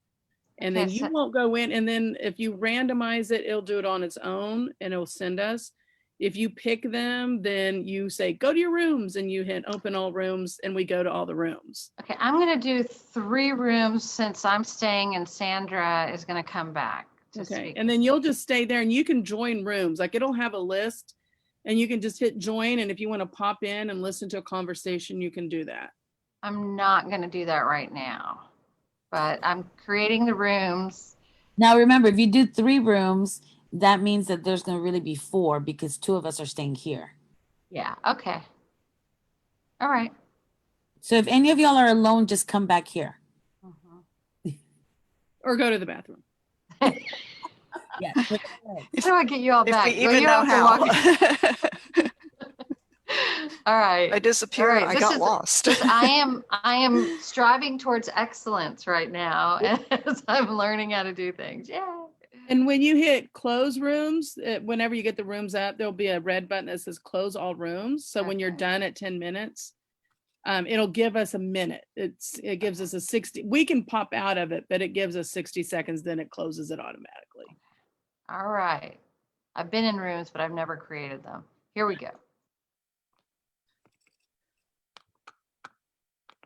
[SPEAKER 3] And
[SPEAKER 1] Okay,
[SPEAKER 3] then you won't go in. And then if you randomize it, it'll do it on its own and it'll send us. If you pick them, then you say, go to your rooms, and you hit open all rooms, and we go to all the rooms.
[SPEAKER 1] Okay, I'm going to do 3 rooms since I'm staying and Sandra is going to come back.
[SPEAKER 3] Okay. And then you'll just stay there and you can join rooms. Like it'll have a list and you can just hit join. And if you want to pop in and listen to a conversation, you can do that.
[SPEAKER 1] I'm not going to do that right now, but I'm creating the rooms.
[SPEAKER 2] Now, remember, if you do 3 rooms, that means that there's going to really be 4 because 2 of us are staying here.
[SPEAKER 1] Yeah. Okay. All right.
[SPEAKER 2] So if any of y'all are alone, just come back here.
[SPEAKER 3] Or go to the bathroom.
[SPEAKER 2] Yeah.
[SPEAKER 1] How do I get you all
[SPEAKER 4] If
[SPEAKER 1] back?
[SPEAKER 4] we even know how.
[SPEAKER 1] All right.
[SPEAKER 4] I disappeared.
[SPEAKER 1] All right.
[SPEAKER 4] I got lost.
[SPEAKER 1] I am striving towards excellence right now as I'm learning how to do things. Yeah.
[SPEAKER 3] And when you hit close rooms, whenever you get the rooms up, there'll be a red button that says close all rooms. So when you're done at 10 minutes, it'll give us a minute. It gives us a 60. We can pop out of it, but it gives us 60 seconds. Then it closes it automatically.
[SPEAKER 1] All right. I've been in rooms, but I've never created them. Here we go.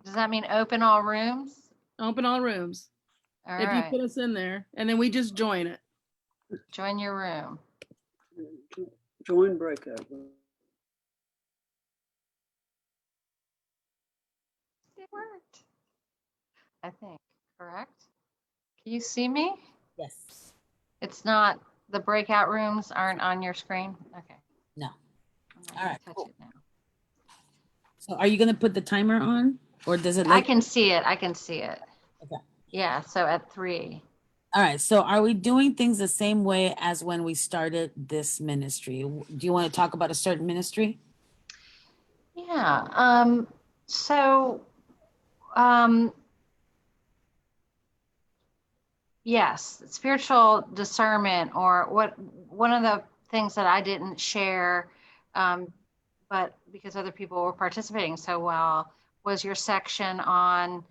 [SPEAKER 1] Does that mean open all rooms?
[SPEAKER 3] Open all rooms.
[SPEAKER 1] All
[SPEAKER 3] if
[SPEAKER 1] right.
[SPEAKER 3] you put us in there, and then we just join it.
[SPEAKER 1] Join your room.
[SPEAKER 9] Join breakout.
[SPEAKER 1] It worked. I think, correct? Can you see me?
[SPEAKER 2] Yes.
[SPEAKER 1] It's not, the breakout rooms aren't on your screen? Okay.
[SPEAKER 2] No.
[SPEAKER 1] I'm not
[SPEAKER 2] All
[SPEAKER 1] gonna
[SPEAKER 2] right,
[SPEAKER 1] touch
[SPEAKER 2] cool.
[SPEAKER 1] it now.
[SPEAKER 2] So are you going to put the timer on, or does it?
[SPEAKER 1] I can see it. I can see it.
[SPEAKER 2] Okay.
[SPEAKER 1] Yeah. So at 3.
[SPEAKER 2] All right. So are we doing things the same way as when we started this ministry? Do you want to talk about a certain ministry?
[SPEAKER 1] Yeah. Yes, spiritual discernment, or one of the things that I didn't share, but because other people were participating so well, was your section on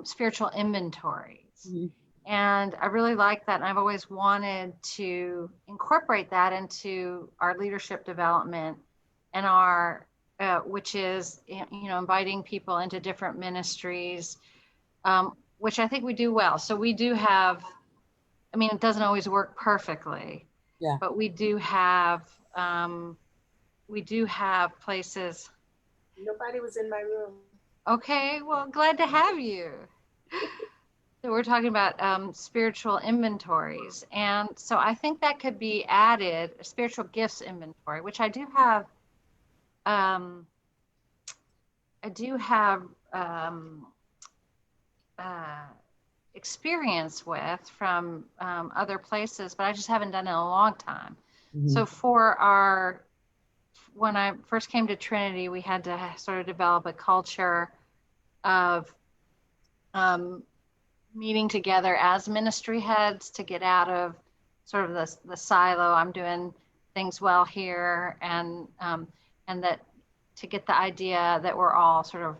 [SPEAKER 1] spiritual inventories. Mm-hmm. And I really like that. And I've always wanted to incorporate that into our leadership development and our, which is, inviting people into different ministries, which I think we do well. So we do have, it doesn't always work perfectly, yeah, but we do have places.
[SPEAKER 6] Nobody was in my room.
[SPEAKER 1] Okay, well, glad to have you. So we're talking about spiritual inventories. And so I think that could be added, a spiritual gifts inventory, which I do have, experience with from other places, but I just haven't done it in a long time. Mm-hmm. So when I first came to Trinity, we had to sort of develop a culture of meeting together as ministry heads to get out of sort of the silo. I'm doing things well here, and that to get the idea that we're all sort of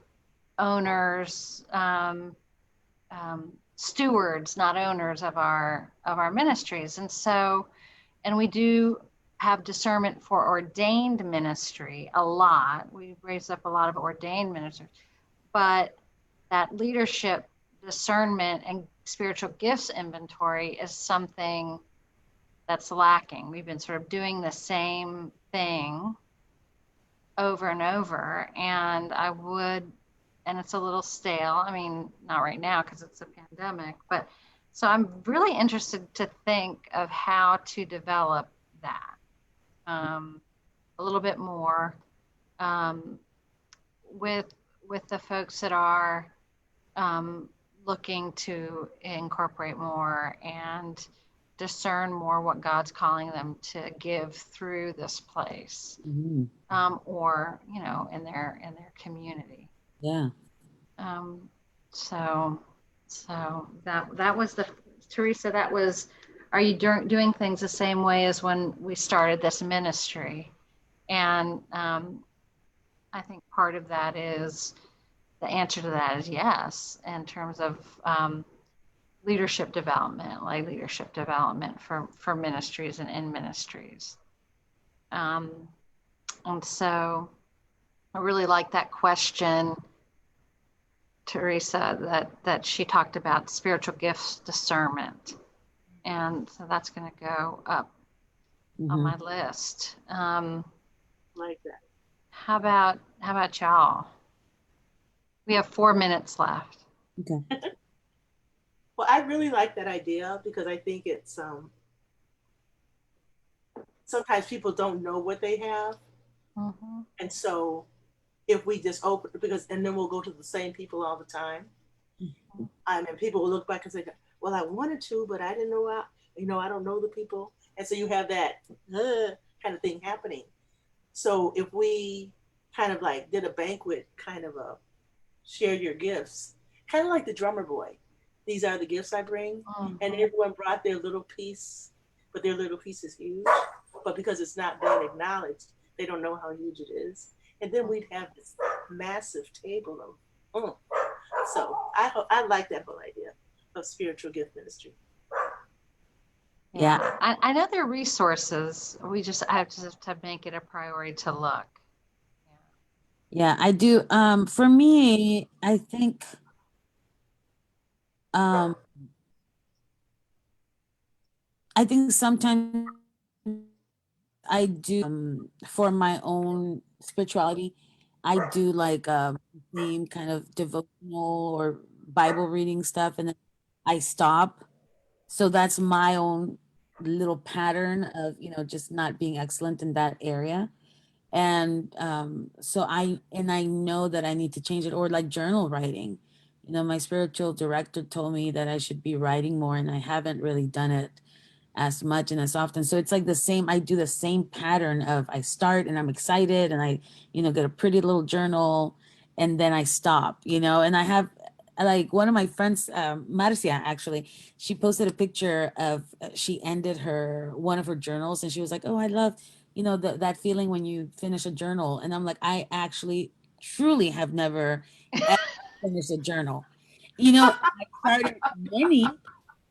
[SPEAKER 1] owners, stewards, not owners of our ministries. And we do have discernment for ordained ministry a lot. We've raised up a lot of ordained ministers, but that leadership discernment and spiritual gifts inventory is something that's lacking. We've been sort of doing the same thing over and over, and it's a little stale. Not right now because it's a pandemic, but so I'm really interested to think of how to develop that a little bit more. with the folks that are looking to incorporate more and discern more what God's calling them to give through this place,
[SPEAKER 2] Mhm.
[SPEAKER 1] or in their community.
[SPEAKER 2] Yeah.
[SPEAKER 1] So that was Teresa. That was. Are you doing things the same way as when we started this ministry? And I think part of that is the answer to that is yes, in terms of leadership development, like leadership development for ministries and in ministries. And so I really like that question, Teresa, that she talked about spiritual gifts discernment. And so that's going to go up on my list.
[SPEAKER 6] Like that.
[SPEAKER 1] How about y'all? We have 4 minutes left.
[SPEAKER 2] Okay.
[SPEAKER 6] Well, I really like that idea because I think it's sometimes people don't know what they have.
[SPEAKER 1] Mm-hmm.
[SPEAKER 6] And so if we just open, because, and then we'll go to the same people all the time. And people will look back and say, well, I wanted to, but I didn't know I don't know the people. And so you have that kind of thing happening. So if we kind of like did a banquet, kind of a share your gifts, kind of like the drummer boy. These are the gifts I bring.
[SPEAKER 1] Mm-hmm.
[SPEAKER 6] And everyone brought their little piece, but their little piece is huge. But because it's not being acknowledged, they don't know how huge it is. And then we'd have this massive table of, so I like that whole idea of spiritual gift ministry.
[SPEAKER 1] Yeah. I know there are resources. We just have to make it a priority to look.
[SPEAKER 2] Yeah, I do. For me, I think sometimes I do for my own spirituality, I do like same kind of devotional or Bible reading stuff, and then I stop. So that's my own little pattern of, just not being excellent in that area. And so I know that I need to change it, or like journal writing. My spiritual director told me that I should be writing more, and I haven't really done it as much and as often. So it's like I do the same pattern of I start and I'm excited and I, get a pretty little journal and then I stop, and I have like one of my friends, Marcia, actually, she posted a picture of, she ended one of her journals and she was like, oh, I love, that feeling when you finish a journal. And I'm like, I actually truly have never ever finished a journal. I started many.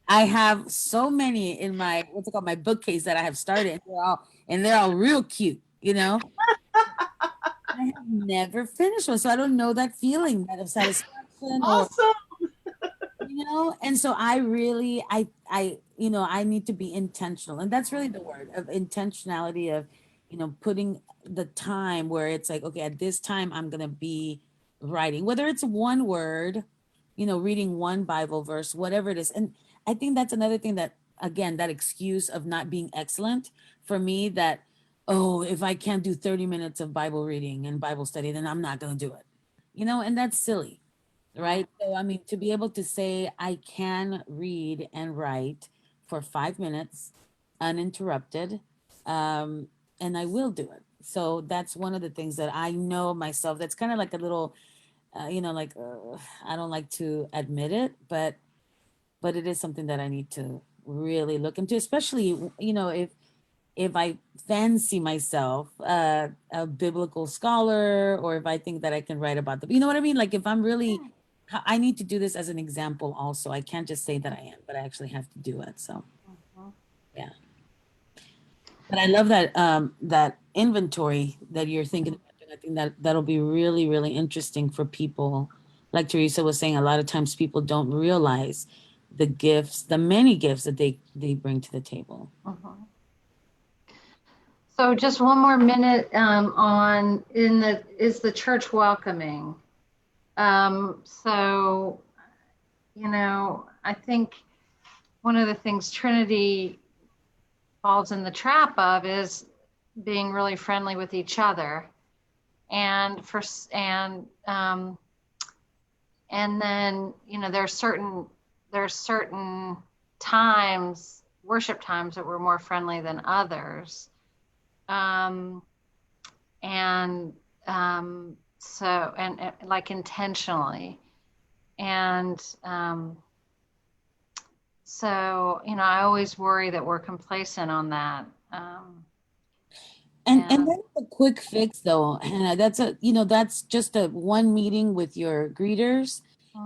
[SPEAKER 2] I have so many in my my bookcase that I have started, and they're all real cute, I have never finished one, so I don't know that feeling, that of satisfaction, or
[SPEAKER 6] Awesome.
[SPEAKER 2] and so I really, I need to be intentional, and that's really the word of intentionality of, putting the time where it's like, okay, at this time I'm gonna be writing, whether it's one word, reading one Bible verse, whatever it is. And I think that's another thing that, again, that excuse of not being excellent for me, that, oh, if I can't do 30 minutes of Bible reading and Bible study, then I'm not gonna do it, and that's silly. Right. So, I mean, to be able to say I can read and write for 5 minutes uninterrupted, and I will do it. So that's one of the things that I know myself. That's kind of like a little, I don't like to admit it, but it is something that I need to really look into, especially, if I fancy myself a biblical scholar, or if I think that I can write about you know what I mean? Like if I'm really, I need to do this as an example also. I can't just say that I am, but I actually have to do it. So, yeah. But I love that that inventory that you're thinking about doing. I think that'll be really, really interesting for people. Like Teresa was saying, a lot of times people don't realize the gifts, the many gifts that they bring to the table.
[SPEAKER 1] So just one more minute on is the church welcoming? So, I think one of the things Trinity falls in the trap of is being really friendly with each other. and and then, you know, there's certain times, worship times, that were more friendly than others. And so, and like intentionally. And so, you know, I always worry that we're complacent on that.
[SPEAKER 2] And that's a quick fix though, Hannah. That's that's just a one meeting with your greeters,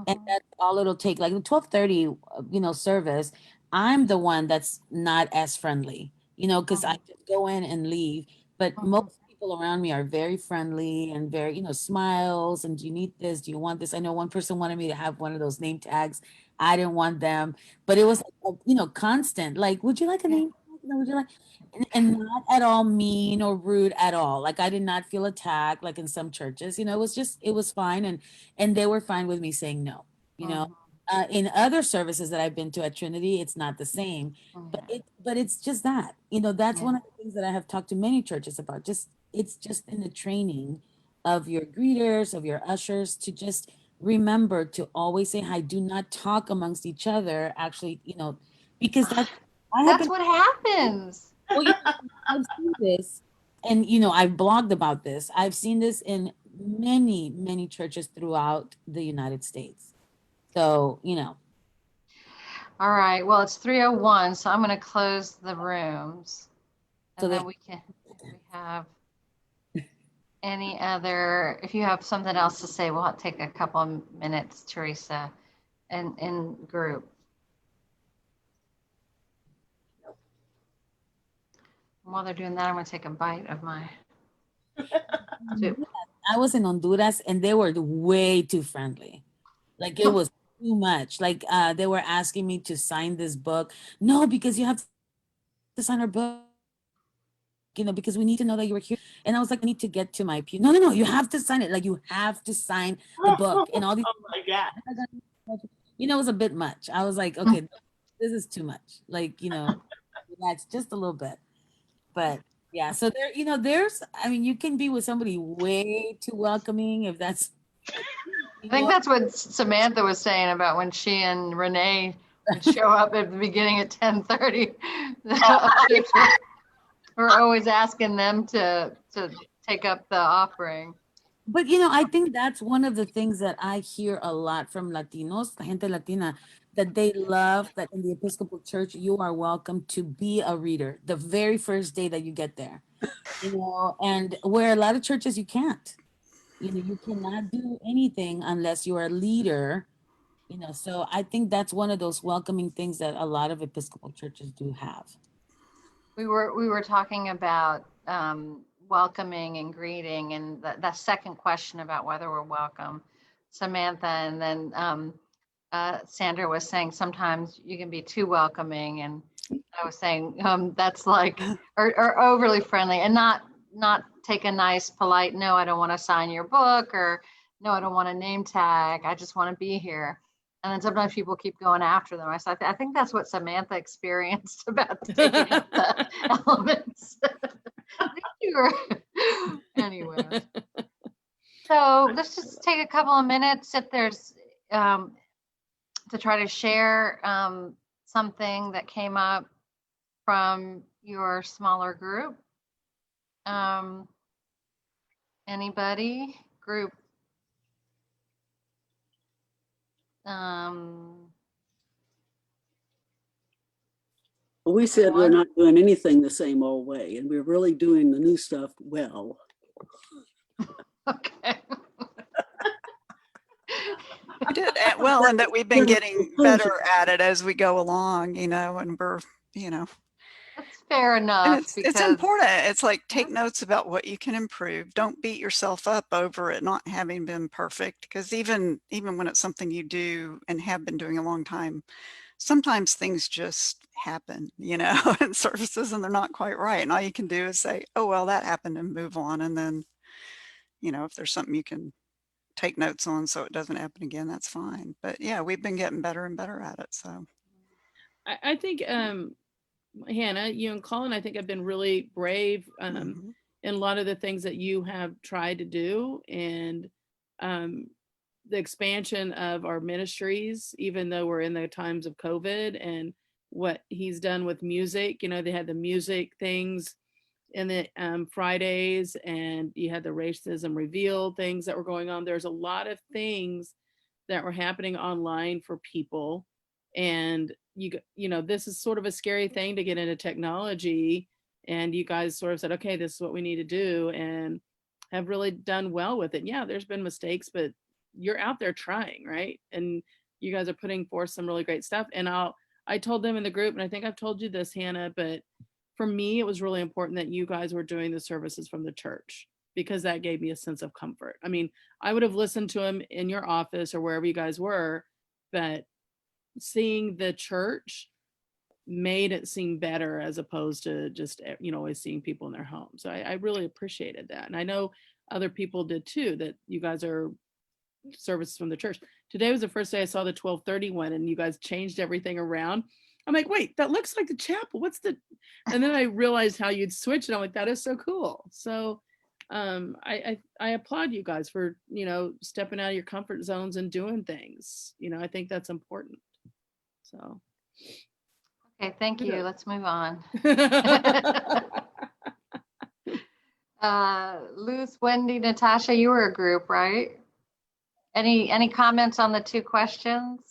[SPEAKER 2] and
[SPEAKER 1] Mhm.
[SPEAKER 2] that's all it'll take. Like the 12:30, service, I'm the one that's not as friendly, because I just go in and leave. But
[SPEAKER 1] Mhm.
[SPEAKER 2] most people around me are very friendly and very, smiles and do you need this? Do you want this? I know one person wanted me to have one of those name tags. I didn't want them, but it was, constant. Like, would you like a
[SPEAKER 1] Yeah.
[SPEAKER 2] name tag? Would you like? And not at all mean or rude at all. Like I did not feel attacked like in some churches. It was fine, and they were fine with me saying no. You know,
[SPEAKER 1] Mhm.
[SPEAKER 2] in other services that I've been to at Trinity, it's not the same. But it's just that. That's
[SPEAKER 1] Yeah.
[SPEAKER 2] one of the things that I have talked to many churches about. Just it's just in the training of your greeters, of your ushers, to just remember to always say hi. Do not talk amongst each other. Actually, because that I have
[SPEAKER 1] That's
[SPEAKER 2] been.
[SPEAKER 1] what happens.
[SPEAKER 2] Well, I've seen this, and I've blogged about this. I've seen this in many, many churches throughout the United States. So,
[SPEAKER 1] All right. Well, it's 3:01, so I'm going to close the rooms,
[SPEAKER 2] so
[SPEAKER 1] and
[SPEAKER 2] they
[SPEAKER 1] then if we have any other, if you have something else to say, we'll take a couple of minutes, Teresa, in group. While they're doing that, I'm going to take a bite of my soup.
[SPEAKER 2] I was in Honduras and they were way too friendly. Like it was too much. Like they were asking me to sign this book. No, because you have to sign our book. Because we need to know that you were here. And I was like, I need to get to my pew. No, no, no, you have to sign it. Like you have to sign the book and all these.
[SPEAKER 6] Oh my God.
[SPEAKER 2] It was a bit much. I was like, okay, this is too much. Like, relax just a little bit. But yeah, so there's, I mean, you can be with somebody way too welcoming if that's,
[SPEAKER 1] I think that's what Samantha was saying about when she and Renee would show up at the beginning at 10:30. We're always asking them to take up the offering.
[SPEAKER 2] But I think that's one of the things that I hear a lot from Latinos, la gente Latina, that they love that in the Episcopal Church, you are welcome to be a reader the very first day that you get there. And where a lot of churches you can't. You cannot do anything unless you're a leader. So I think that's one of those welcoming things that a lot of Episcopal churches do have.
[SPEAKER 1] We were talking about welcoming and greeting, and the second question about whether we're welcome, Samantha, and then Sandra was saying sometimes you can be too welcoming, and I was saying that's like or overly friendly, and not take a nice, polite no, I don't want to sign your book, or no, I don't want a name tag, I just want to be here. And then sometimes people keep going after them. I said, I think that's what Samantha experienced about taking up the elements. Anyway, so let's just take a couple of minutes if there's to try to share something that came up from your smaller group. Anybody? Group?
[SPEAKER 9] We said we're
[SPEAKER 1] One?
[SPEAKER 9] not doing anything the same old way, and we're really doing the new stuff well.
[SPEAKER 1] Okay.
[SPEAKER 4] We did well, and that we've been getting better at it as we go along, and we're,
[SPEAKER 1] That's fair enough.
[SPEAKER 4] and it's
[SPEAKER 1] because
[SPEAKER 4] important. It's like take notes about what you can improve. Don't beat yourself up over it not having been perfect, because even when it's something you do and have been doing a long time, sometimes things just happen, in services, and they're not quite right. And all you can do is say, oh, well, that happened, and move on. And then, if there's something you can take notes on so it doesn't happen again, that's fine. But yeah, we've been getting better and better at it. So
[SPEAKER 3] I think Hannah, you and Colin, I think have been really brave in a lot of the things that you have tried to do, and the expansion of our ministries, even though we're in the times of COVID, and what he's done with music. You know, they had the music things in the Fridays, and you had the racism revealed things that were going on. There's a lot of things that were happening online for people. And you know, this is sort of a scary thing to get into technology. And you guys sort of said, okay, this is what we need to do, and have really done well with it. Yeah, there's been mistakes, but you're out there trying, right? And you guys are putting forth some really great stuff. And I told them in the group, and I think I've told you this, Hannah, but for me, it was really important that you guys were doing the services from the church, because that gave me a sense of comfort. I mean, I would have listened to them in your office or wherever you guys were, but seeing the church made it seem better, as opposed to just, you know, always seeing people in their homes. So I really appreciated that. And I know other people did too, that you guys are services from the church. Today was the first day I saw the 12:30 one, and you guys changed everything around. I'm like, wait, that looks like the chapel. What's the, and then I realized how you'd switch, and I'm like, that is so cool. So I applaud you guys for, you know, stepping out of your comfort zones and doing things. You know, I think that's important. So
[SPEAKER 1] Okay, thank you. Let's move on. Luz, Wendy, Natasha, you were a group, right? Any comments on the two questions?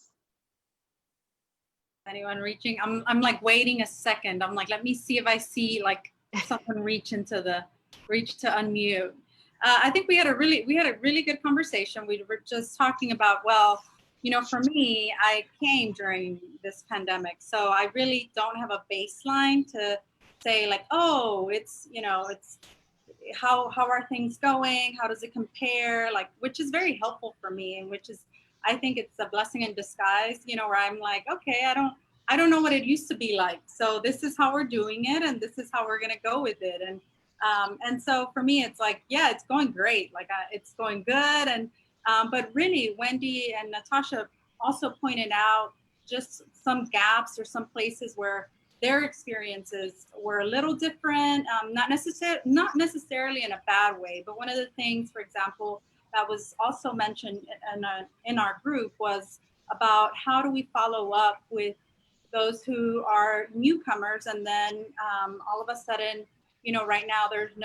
[SPEAKER 7] Anyone reaching? I'm like waiting a second. I'm like, let me see if I see like someone reach to unmute. I think we had a really good conversation. We were just talking about, well, you know, for me, I came during this pandemic, so I really don't have a baseline to say like, oh, it's, you know, it's how are things going? How does it compare? Like, which is very helpful for me, and which is, I think it's a blessing in disguise, you know, where I'm like, okay, I don't know what it used to be like. So this is how we're doing it, and this is how we're gonna go with it. And so for me, it's like, yeah, it's going great. Like it's going good. And but really, Wendy and Natasha also pointed out just some gaps or some places where their experiences were a little different, not necessarily in a bad way. But one of the things, for example, that was also mentioned in our group was about how do we follow up with those who are newcomers, and then all of a sudden, you know, right now there's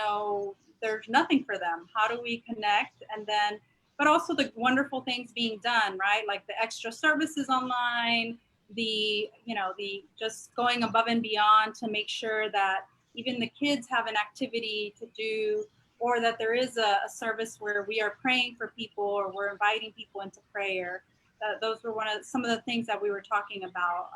[SPEAKER 7] nothing for them. How do we connect? And then, but also the wonderful things being done, right? Like the extra services online, the just going above and beyond to make sure that even the kids have an activity to do, or that there is a service where we are praying for people, or we're inviting people into prayer. Those were some of the things that we were talking about.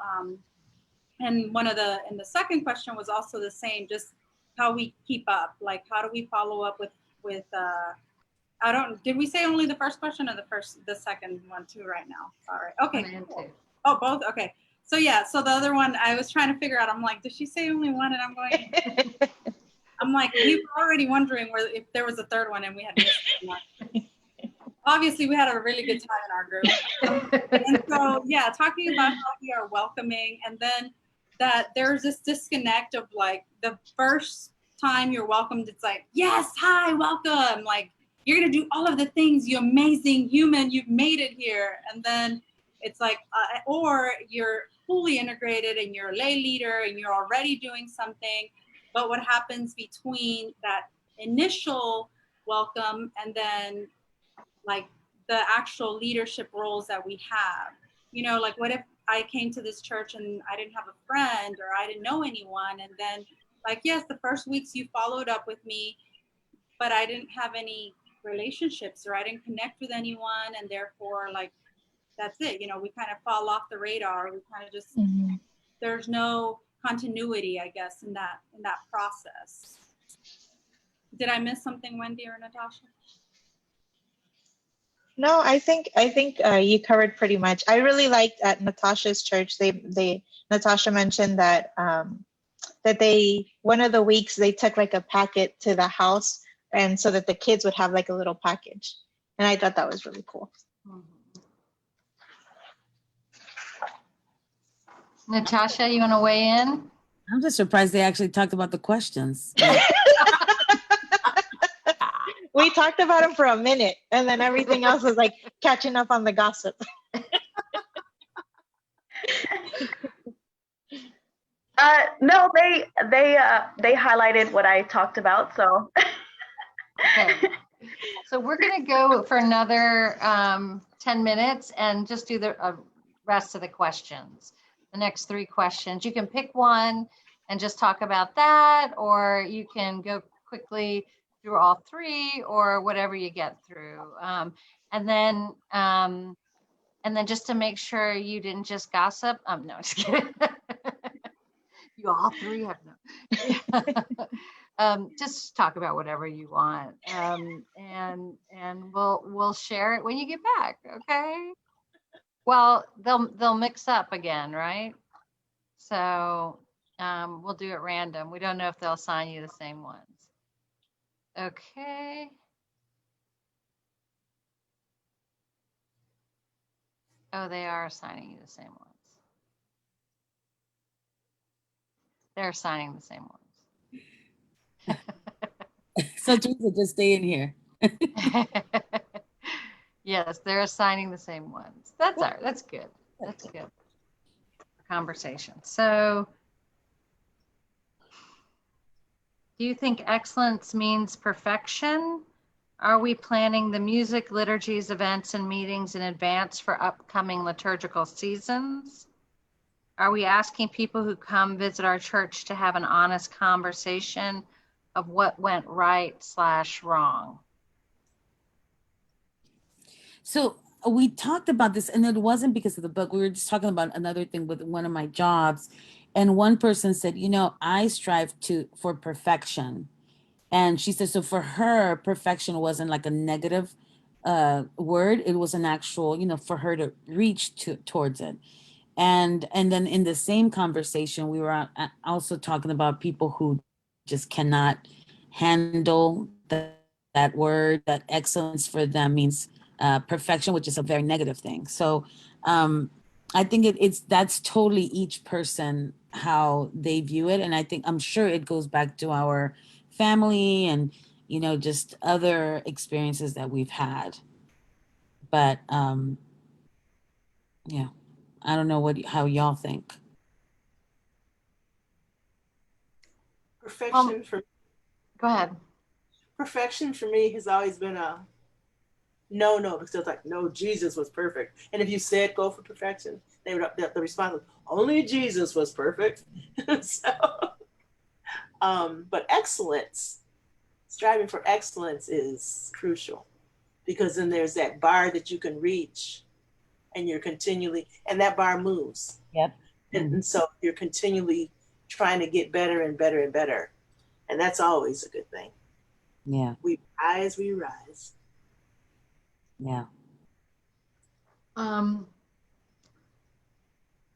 [SPEAKER 7] And the second question was also the same, just how we keep up, like how do we follow up with did we say only the first question, or the second one too right now? Sorry. Okay. Cool. Oh, both? Okay. So yeah, so the other one I was trying to figure out, I'm like, did she say only one? And I'm like, we were already wondering if there was a third one, and we had missed it. Obviously we had a really good time in our group. And so yeah, talking about how we are welcoming, and then that there's this disconnect of like the first time you're welcomed, it's like, yes, hi, welcome. Like, you're going to do all of the things, you amazing human, you've made it here. And then it's like, or you're fully integrated and you're a lay leader and you're already doing something. But what happens between that initial welcome and then like the actual leadership roles that we have? You know, like what if I came to this church and I didn't have a friend, or I didn't know anyone, and then like, yes, the first weeks you followed up with me, but I didn't have any relationships, or I didn't connect with anyone, and therefore like that's it, you know, we kind of fall off the radar. We kind of just there's no continuity, I guess, in that process. Did I miss something, Wendy or Natasha?
[SPEAKER 8] No, I think you covered pretty much. I really liked at Natasha's church. Natasha mentioned that one of the weeks they took like a packet to the house, and so that the kids would have like a little package, and I thought that was really cool.
[SPEAKER 1] Natasha, you want to weigh in?
[SPEAKER 2] I'm just surprised they actually talked about the questions.
[SPEAKER 8] We talked about him for a minute, and then everything else was like catching up on the gossip.
[SPEAKER 5] No, they highlighted what I talked about. So
[SPEAKER 1] Okay. So we're going to go for another 10 minutes and just do the rest of the questions. The next 3 questions. You can pick one and just talk about that, or you can go quickly through all 3, or whatever you get through. And then just to make sure you didn't just gossip. No, just kidding. You all 3 have no. Just talk about whatever you want, and we'll share it when you get back. Okay. Well, they'll mix up again, right? So we'll do it random. We don't know if they'll assign you the same ones. Okay. Oh, they are assigning you the same ones. They're assigning the same ones.
[SPEAKER 2] So Teresa, just stay in here.
[SPEAKER 1] Yes, they're assigning the same ones. That's all right. That's good. That's good. Conversation. So, do you think excellence means perfection? Are we planning the music, liturgies, events, and meetings in advance for upcoming liturgical seasons? Are we asking people who come visit our church to have an honest conversation of what went right/wrong?
[SPEAKER 2] So we talked about this, and it wasn't because of the book. We were just talking about another thing with one of my jobs, and one person said, I strive for perfection. And she said, so for her, perfection wasn't like a negative word. It was an actual, for her to reach towards it. And then in the same conversation, we were also talking about people who just cannot handle that word, that excellence for them means perfection, which is a very negative thing. So I think that's totally each person, how they view it. And I'm sure it goes back to our family and, just other experiences that we've had. But yeah. I don't know how y'all think.
[SPEAKER 6] Perfection
[SPEAKER 1] Go ahead.
[SPEAKER 6] Perfection for me has always been a no, because it's like, no, Jesus was perfect. And if you said go for perfection, the response was, only Jesus was perfect. So, but striving for excellence is crucial, because then there's that bar that you can reach, and and that bar moves.
[SPEAKER 2] Yep.
[SPEAKER 6] And so you're continually trying to get better and better and better. And that's always a good thing.
[SPEAKER 2] Yeah.
[SPEAKER 6] We rise.
[SPEAKER 2] Yeah.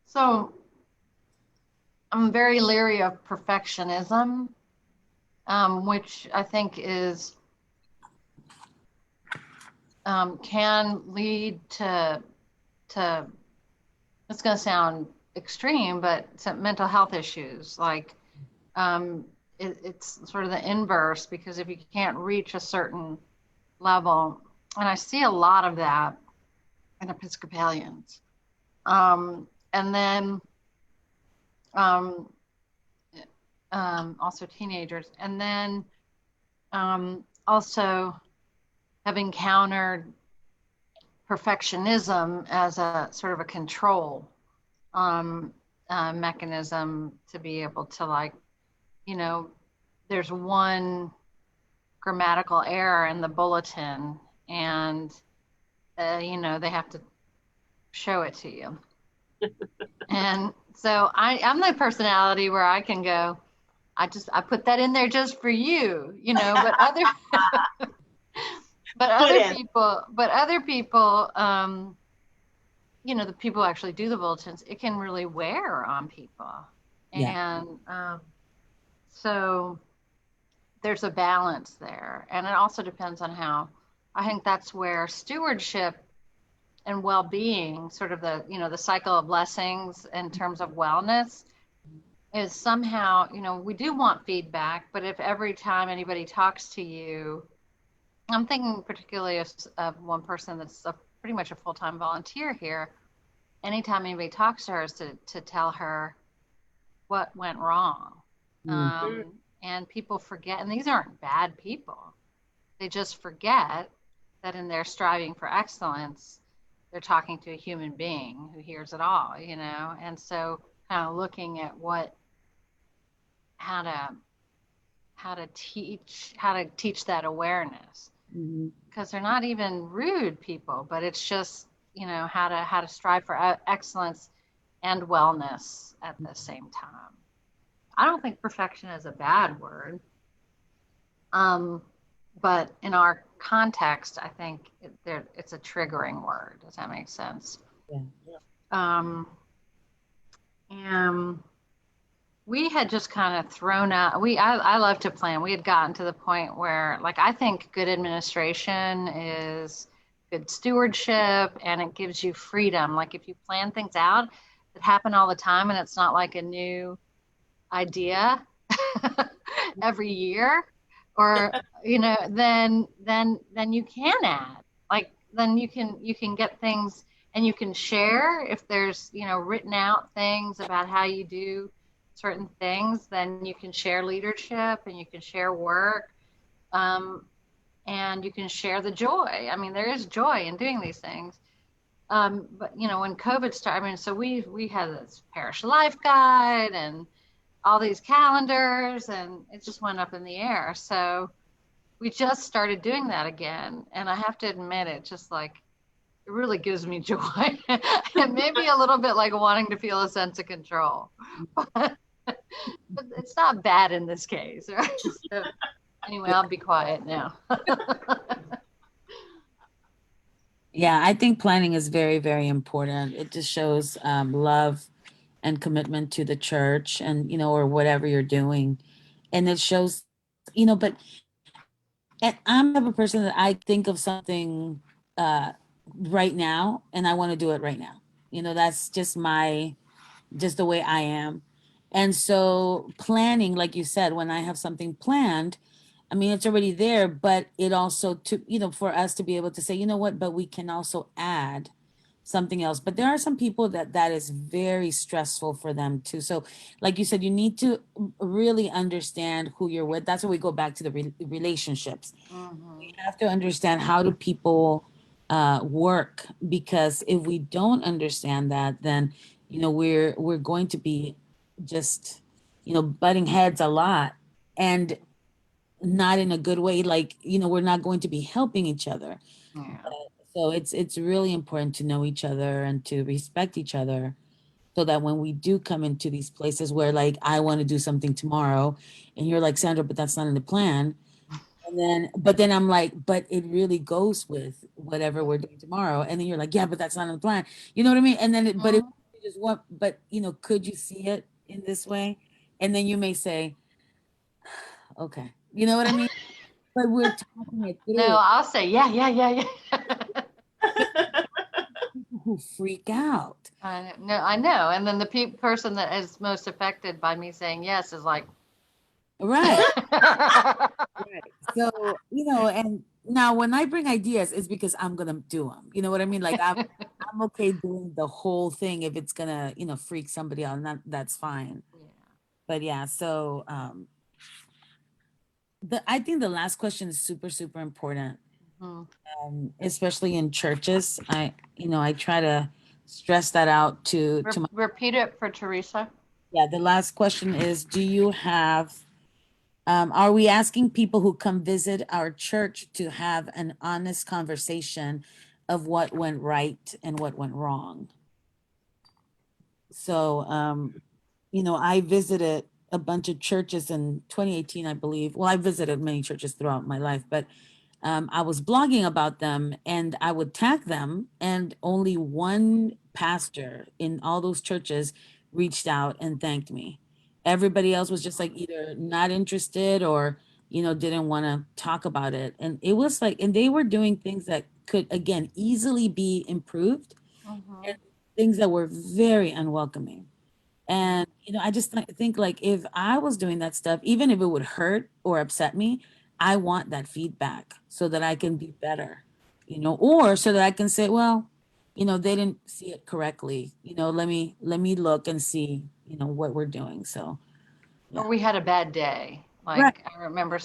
[SPEAKER 1] So I'm very leery of perfectionism, which I think can lead to it's going to sound extreme, but to mental health issues. Like it's sort of the inverse, because if you can't reach a certain level, and I see a lot of that in Episcopalians, and then also teenagers, and then also have encountered perfectionism as a sort of a control mechanism to be able to, there's one grammatical error in the bulletin, and they have to show it to you. And so I'm the personality where I can go, I put that in there just for you, but other other people, the people who actually do the bulletins, it can really wear on people.
[SPEAKER 2] Yeah.
[SPEAKER 1] And so there's a balance there. And it also depends on how, I think that's where stewardship and well-being, sort of the cycle of blessings in terms of wellness, is somehow, we do want feedback, but if every time anybody talks to you, I'm thinking particularly of one person that's pretty much a full-time volunteer here. Anytime anybody talks to her is to tell her what went wrong.
[SPEAKER 2] Mm.
[SPEAKER 1] And people forget, and these aren't bad people. They just forget that in their striving for excellence, they're talking to a human being who hears it all, and so kind of looking at how to teach that awareness,
[SPEAKER 2] Mhm.
[SPEAKER 1] because they're not even rude people, but it's just how to strive for excellence and wellness at the same time. I don't think perfection is a bad word, but in our context, I think it's a triggering word. Does that make sense?
[SPEAKER 2] Yeah.
[SPEAKER 1] Um, and we had just kind of thrown out. I love to plan. We had gotten to the point where, like, I think good administration is good stewardship, and it gives you freedom. Like, if you plan things out that happen all the time, and it's not like a new idea every year, or then you can add, like, then you can get things, and you can share if there's written out things about how you do certain things. Then you can share leadership, and you can share work, um, and you can share the joy. I mean, there is joy in doing these things. But when COVID started, I mean, so we had this parish life guide and all these calendars, and it just went up in the air. So we just started doing that again, and I have to admit, it just, like, it really gives me joy. And maybe a little bit like wanting to feel a sense of control, but it's not bad in this case, right? So anyway, I'll be quiet now.
[SPEAKER 2] Yeah, I think planning is very, very important. It just shows love and commitment to the church, and or whatever you're doing, and it shows, but I'm the type of person that I think of something uh, right now, and I want to do it right now. That's just the way I am. And so planning, like you said, when I have something planned, I mean, it's already there, but it also for us to be able to say, what, but we can also add something else. But there are some people that is very stressful for them too. So like you said, you need to really understand who you're with. That's where we go back to the relationships.
[SPEAKER 1] Mm-hmm.
[SPEAKER 2] We have to understand, how do people work, because if we don't understand that, then we're going to be just butting heads a lot, and not in a good way. Like, we're not going to be helping each other.
[SPEAKER 1] Yeah.
[SPEAKER 2] So it's really important to know each other and to respect each other, so that when we do come into these places where, like, I want to do something tomorrow, and you're like, Sandra, but that's not in the plan. But then I'm like, but it really goes with whatever we're doing tomorrow. And then you're like, yeah, but that's not in the plan. You know what I mean? And then, but it
[SPEAKER 1] Mhm.
[SPEAKER 2] just what, but could you see it in this way? And then you may say, okay, you know what I mean? But we're talking it
[SPEAKER 1] No,
[SPEAKER 2] through.
[SPEAKER 1] I'll say, yeah, yeah, yeah, yeah.
[SPEAKER 2] People who freak out.
[SPEAKER 1] I know. And then the person that is most affected by me saying yes is like,
[SPEAKER 2] Right. Right. So, and now when I bring ideas, it's because I'm gonna do them. You know what I mean? Like, I'm okay doing the whole thing if it's gonna, freak somebody out. That's fine.
[SPEAKER 1] yeah.
[SPEAKER 2] But yeah, so I think the last question is super, super important.
[SPEAKER 1] Mhm.
[SPEAKER 2] Especially in churches. I try to stress that out to my.
[SPEAKER 1] Repeat it for Teresa.
[SPEAKER 2] Yeah, the last question is, do you have are we asking people who come visit our church to have an honest conversation of what went right and what went wrong? So, I visited a bunch of churches in 2018, I believe. Well, I visited many churches throughout my life, but I was blogging about them, and I would tag them, and only one pastor in all those churches reached out and thanked me. Everybody else was just like either not interested, or didn't want to talk about it. And it was like, and they were doing things that could, again, easily be improved,
[SPEAKER 1] Mm-hmm.
[SPEAKER 2] and things that were very unwelcoming. And I just think, like, if I was doing that stuff, even if it would hurt or upset me, I want that feedback so that I can be better, or so that I can say, well, they didn't see it correctly. Let me look and see, what we're doing. So, yeah.
[SPEAKER 1] Or we had a bad day.
[SPEAKER 2] Right.
[SPEAKER 1] Like I remember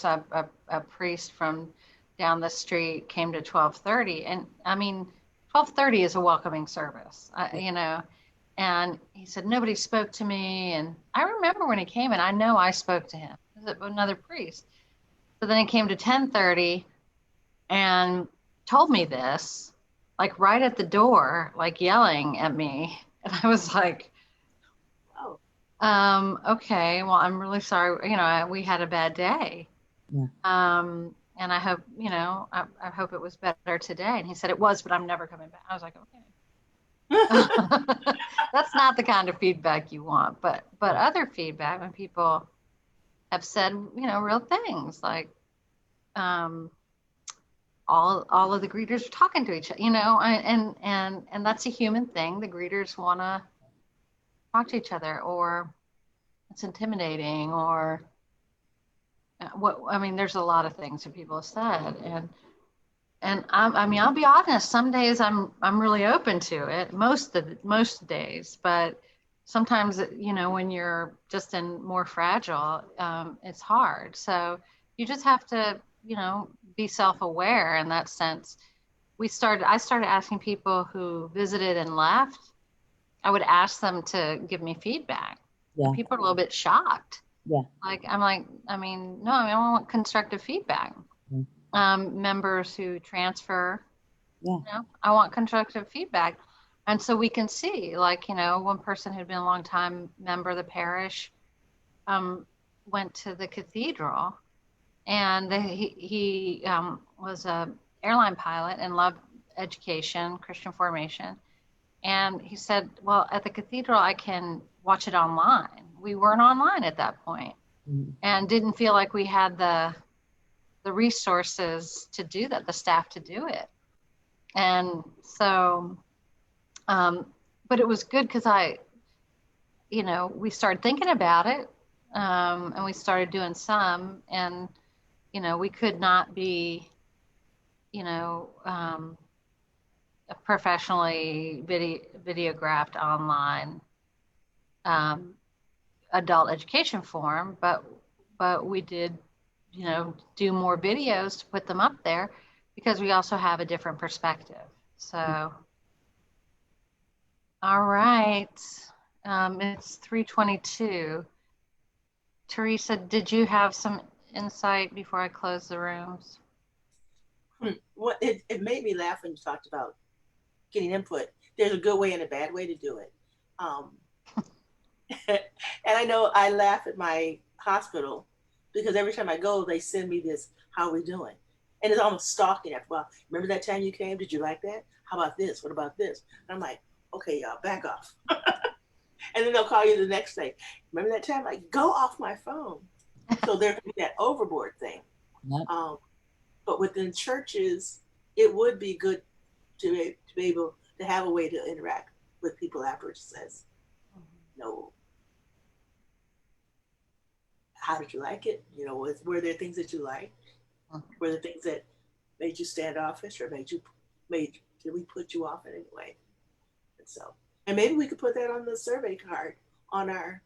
[SPEAKER 1] a priest from down the street came to 12:30, and I mean 12:30 is a welcoming service, and he said nobody spoke to me, and I remember when he came, and I know I spoke to him. It was another priest. So then he came to 10:30 and told me this, like right at the door, like yelling at me, and I was like, okay, well, I'm really sorry. We had a bad day.
[SPEAKER 2] Yeah.
[SPEAKER 1] And I hope, I hope it was better today. And he said it was, but I'm never coming back. I was like, okay. That's not the kind of feedback you want, but other feedback when people have said, real things like, all of the greeters are talking to each other, and that's a human thing. The greeters want to talk to each other, or it's intimidating, or there's a lot of things that people have said, and I'll be honest, some days I'm really open to it, most days, but sometimes, when you're just in more fragile, it's hard. So you just have to, be self-aware in that sense. I started asking people who visited and left. I would ask them to give me feedback.
[SPEAKER 2] Yeah.
[SPEAKER 1] And people are a little bit shocked.
[SPEAKER 2] Yeah.
[SPEAKER 1] No, I want constructive feedback. Members who transfer,
[SPEAKER 2] Yeah.
[SPEAKER 1] I want constructive feedback. And so we can see, one person who'd been a long time member of the parish, went to the cathedral, and he was a airline pilot and loved education, Christian formation. And he said, well, at the cathedral, I can watch it online. We weren't online at that point, and didn't feel like we had the resources to do that, the staff to do it. And so, but it was good because we started thinking about it, and we started doing some, and, we could not be, professionally videographed online adult education forum, but we did, do more videos to put them up there because we also have a different perspective. So, all right, it's 3:22. Teresa, did you have some insight before I close the rooms?
[SPEAKER 6] Well, it made me laugh when you talked about getting input. There's a good way and a bad way to do it. And I know I laugh at my hospital because every time I go, they send me this, how are we doing? And it's almost stalking after, well, remember that time you came? Did you like that? How about this? What about this? And I'm like, okay, y'all, back off. And then they'll call you the next day. Remember that time? Like, go off my phone. So there can be that overboard thing.
[SPEAKER 2] Yep.
[SPEAKER 6] But within churches, it would be good to be able to have a way to interact with people afterwards. Says, how did you like it? Were there things that you liked? Were there things that made you standoffish, or did we put you off in any way? And maybe we could put that on the survey card on our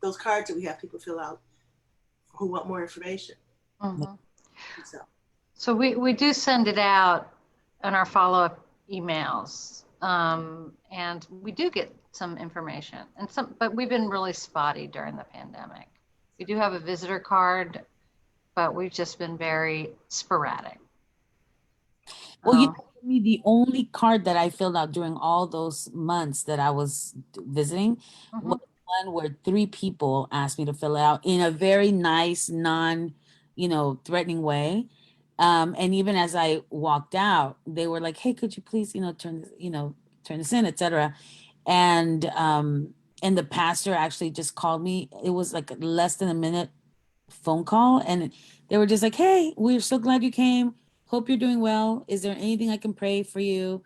[SPEAKER 6] those cards that we have people fill out who want more information.
[SPEAKER 1] Mm-hmm. So we do send it out in our follow-up emails, and we do get some information, but we've been really spotty during the pandemic. We do have a visitor card, but we've just been very sporadic.
[SPEAKER 2] Well, the only card that I filled out during all those months that I was visiting was one where 3 people asked me to fill it out in a very nice, non-threatening way. And even as I walked out, they were like, "Hey, could you please, turn this in, etc." And the pastor actually just called me. It was like less than a minute phone call, and they were just like, "Hey, we're so glad you came. Hope you're doing well. Is there anything I can pray for you?"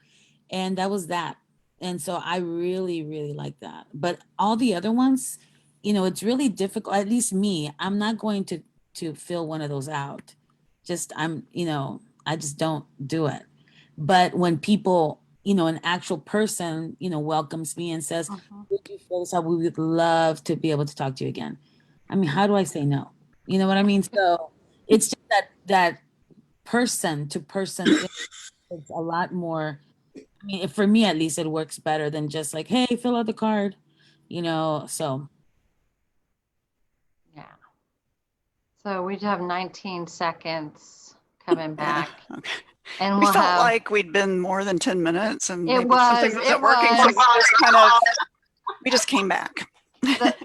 [SPEAKER 2] And that was that. And so I really, really like that. But all the other ones, it's really difficult. At least me, I'm not going to to fill one of those out. I just don't do it. But when people, an actual person, welcomes me and says, "Would you fill this out? We would love to be able to talk to you again." I mean, how do I say no? You know what I mean? So it's just that person to person thing. It's a lot more. I mean, for me at least, it works better than just like, "Hey, fill out the card," So
[SPEAKER 1] Yeah. So we have 19 seconds coming
[SPEAKER 4] Yeah.
[SPEAKER 1] back,
[SPEAKER 4] Okay.
[SPEAKER 1] and
[SPEAKER 4] We
[SPEAKER 1] we'll
[SPEAKER 4] felt
[SPEAKER 1] have.
[SPEAKER 4] like we'd been more than 10 minutes and
[SPEAKER 1] It
[SPEAKER 4] maybe something
[SPEAKER 1] was.
[SPEAKER 4] wasn't
[SPEAKER 1] It
[SPEAKER 4] working. So we just came back.
[SPEAKER 1] the,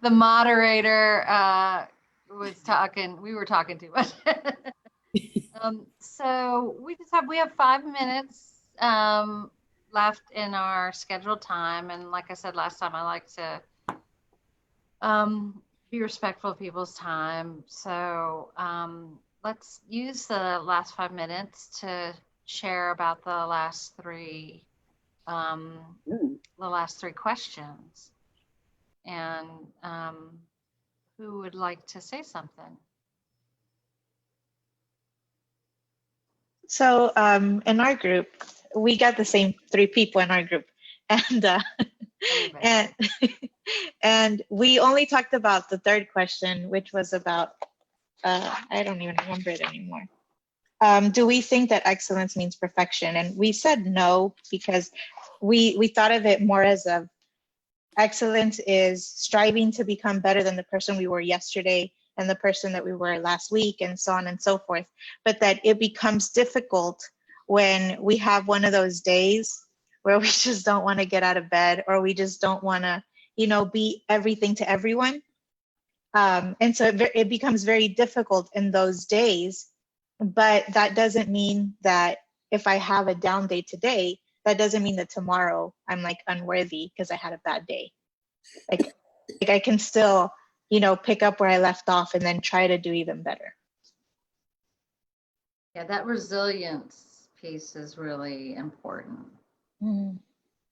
[SPEAKER 1] the moderator was talking. We were talking too much. So we have 5 minutes left in our scheduled time, and like I said last time, I like to be respectful of people's time. So let's use the last 5 minutes to share about the last three questions. And who would like to say something?
[SPEAKER 8] So in our group, we got the same 3 people in our group, and and and we only talked about the third question, which was about I don't even remember it anymore. Do we think that excellence means perfection? And we said no, because we thought of it more as a excellence is striving to become better than the person we were yesterday and the person that we were last week, and so on and so forth. But that it becomes difficult when we have one of those days where we just don't want to get out of bed, or we just don't want to, be everything to everyone. And so it becomes very difficult in those days. But that doesn't mean that if I have a down day today, that doesn't mean that tomorrow I'm like unworthy because I had a bad day. Like I can still, pick up where I left off and then try to do even better.
[SPEAKER 1] Yeah, that resilience piece is really important.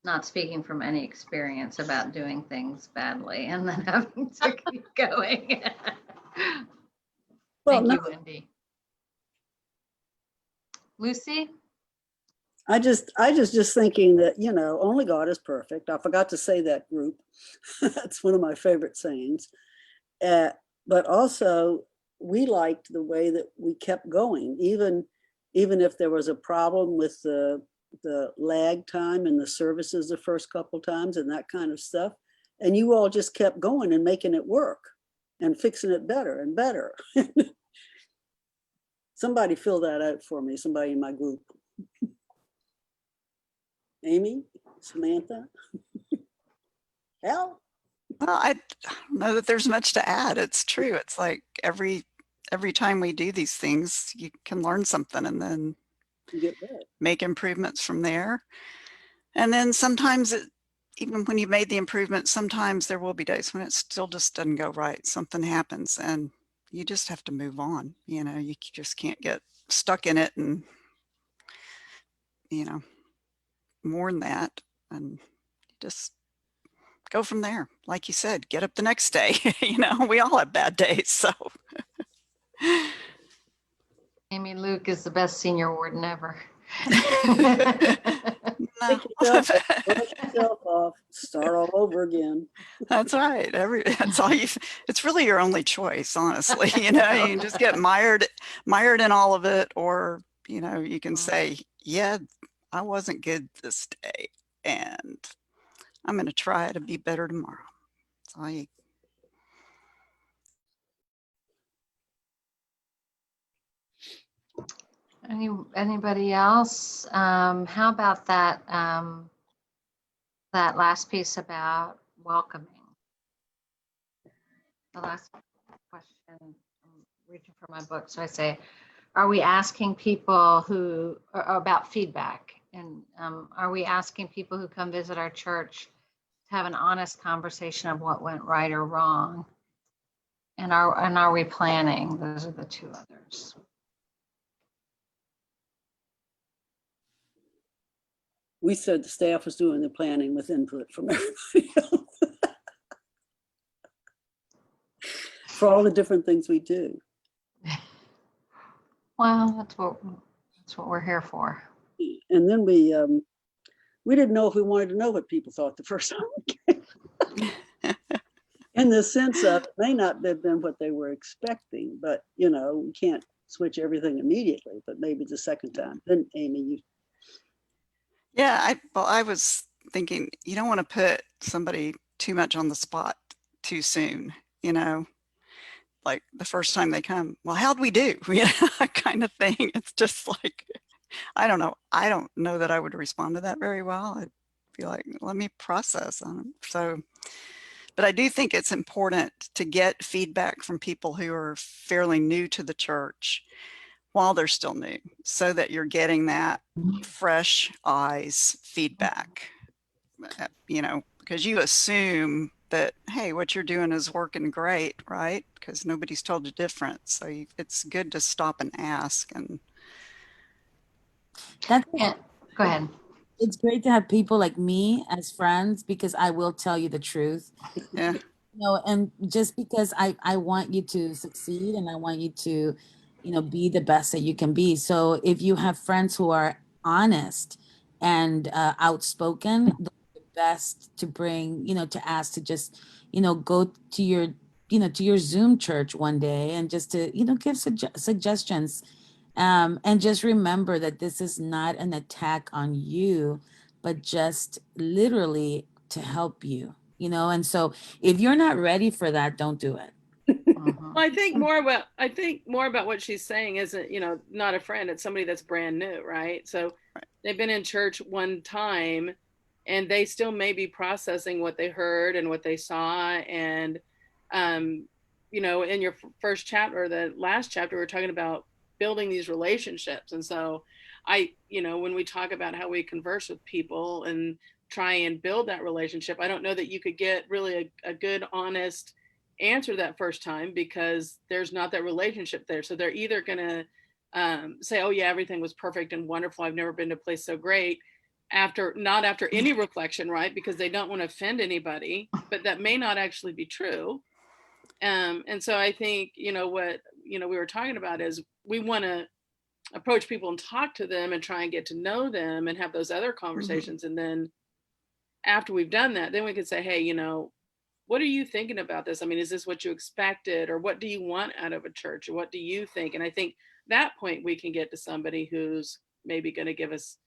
[SPEAKER 1] Not speaking from any experience about doing things badly and then having to keep going.
[SPEAKER 9] Well,
[SPEAKER 1] Thank you, Wendy. Lucy?
[SPEAKER 9] I just thinking that, only God is perfect. I forgot to say that, group. That's one of my favorite sayings. But also, we liked the way that we kept going, even if there was a problem with the lag time in the services the first couple times and that kind of stuff. And you all just kept going and making it work and fixing it better and better. Somebody fill that out for me, somebody in my group. Amy, Samantha, Al?
[SPEAKER 4] Well, I don't know that there's much to add. It's true. It's like every time we do these things, you can learn something and then make improvements from there. And then sometimes even when you've made the improvement, sometimes there will be days when it still just doesn't go right. Something happens and you just have to move on. You just can't get stuck in it and, mourn that, and just go from there. Like you said, get up the next day. We all have bad days. So
[SPEAKER 1] Amy Luke is the best senior warden ever.
[SPEAKER 9] Take yourself off, brush yourself off, start all over again.
[SPEAKER 4] That's right. That's all it's really your only choice, honestly. You can just get mired in all of it, or you can say, yeah, I wasn't good this day and I'm going to try to be better tomorrow. That's all you.
[SPEAKER 1] Anybody else? How about that that last piece about welcoming? The last question, I'm reaching for my book. So I say, are we asking people about feedback? And are we asking people who come visit our church to have an honest conversation of what went right or wrong? And are we planning? Those are the 2 others.
[SPEAKER 9] We said the staff was doing the planning with input from everybody else. for all the different things we do.
[SPEAKER 1] Well, that's what we're here for.
[SPEAKER 9] And then we didn't know if we wanted to know what people thought the first time we came. In the sense of it may not have been what they were expecting, but you know, we can't switch everything immediately, but maybe the second time. Then Amy, you.
[SPEAKER 4] Yeah, I was thinking you don't want to put somebody too much on the spot too soon, you know, like the first time they come, well, how'd we do? You know, kind of thing. It's just like, I don't know. I don't know that I would respond to that very well. I'd be like, let me process on it. So, but I do think it's important to get feedback from people who are fairly new to the church while they're still new, so that you're getting that fresh eyes feedback, you know, because you assume that, hey, what you're doing is working great, right? Because nobody's told you different. So it's good to stop and ask. And
[SPEAKER 2] That's
[SPEAKER 1] Yeah, go ahead.
[SPEAKER 2] it's great to have people like me as friends because I will tell you the truth.
[SPEAKER 4] yeah,
[SPEAKER 2] You know, and just because I want you to succeed and I want you to, you know, be the best that you can be. So if you have friends who are honest and outspoken, they're the best to bring, you know, to ask to just, you know, go to your, you know, to your Zoom church one day and just to, you know, give suggestions. And just remember that this is not an attack on you, but just literally to help you, you know. And so if you're not ready for that, don't do it.
[SPEAKER 1] Mhm.
[SPEAKER 3] Well, I think more about what she's saying isn't, you know, not a friend, it's somebody that's brand new, right? So they've been in church one time and they still may be processing what they heard and what they saw. And you know, in your first chapter or the last chapter, we're talking about building these relationships. And so you know, when we talk about how we converse with people and try and build that relationship, I don't know that you could get really a good, honest answer that first time because there's not that relationship there. So they're either going to say, oh yeah, everything was perfect and wonderful, I've never been to a place so great, not after any reflection, right? Because they don't want to offend anybody, but that may not actually be true. And so I think, you know, what, you know, we were talking about is we want to approach people and talk to them and try and get to know them and have those other conversations. And then after we've done that, then we could say, hey, you know, what are you thinking about this? I mean, is this what you expected, or what do you want out of a church, or what do you think? And I think that point we can get to somebody who's maybe going to give us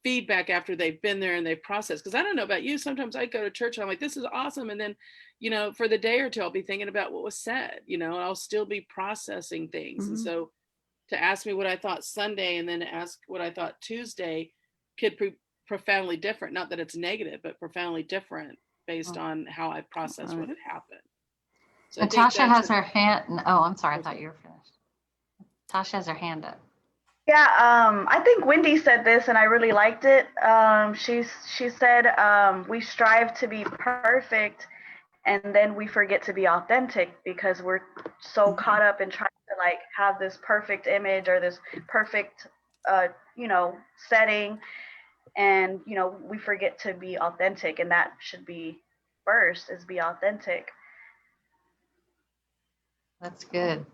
[SPEAKER 3] feedback after they've been there and they've processed. Because I don't know about you, sometimes I go to church and I'm like, this is awesome, and then, you know, for the day or two I'll be thinking about what was said, you know, and I'll still be processing things. And so to ask me what I thought Sunday and then ask what I thought Tuesday could be profoundly different. Not that it's negative, but profoundly different based on how I process what had happened. So
[SPEAKER 1] Natasha has her hand. Oh, I'm sorry. I thought you were finished. Tasha has her hand up.
[SPEAKER 5] Yeah, I think Wendy said this, and I really liked it. She said we strive to be perfect, and then we forget to be authentic because we're so caught up in trying to like have this perfect image or this perfect, you know, setting, and you know we forget to be authentic, and that should be first, is be authentic.
[SPEAKER 1] That's good.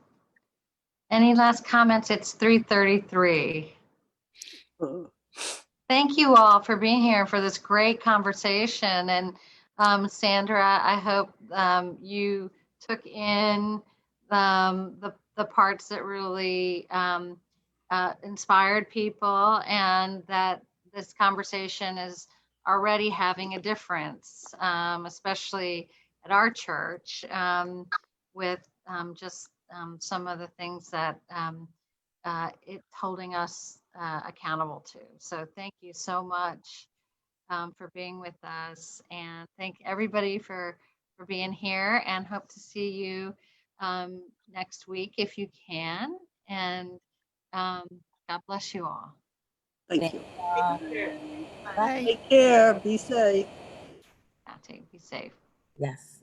[SPEAKER 1] Any last comments? It's 3:33. Thank you all for being here for this great conversation. And Sandra, I hope you took in the parts that really inspired people, and that this conversation is already having a difference, especially at our church, with just some of the things that it's holding us accountable to. So thank you so much for being with us, and thank everybody for being here, and hope to see you next week if you can. And God bless you all.
[SPEAKER 9] Thank you.
[SPEAKER 4] Bye.
[SPEAKER 9] Take care. Be safe.
[SPEAKER 1] Be safe.
[SPEAKER 2] Yes.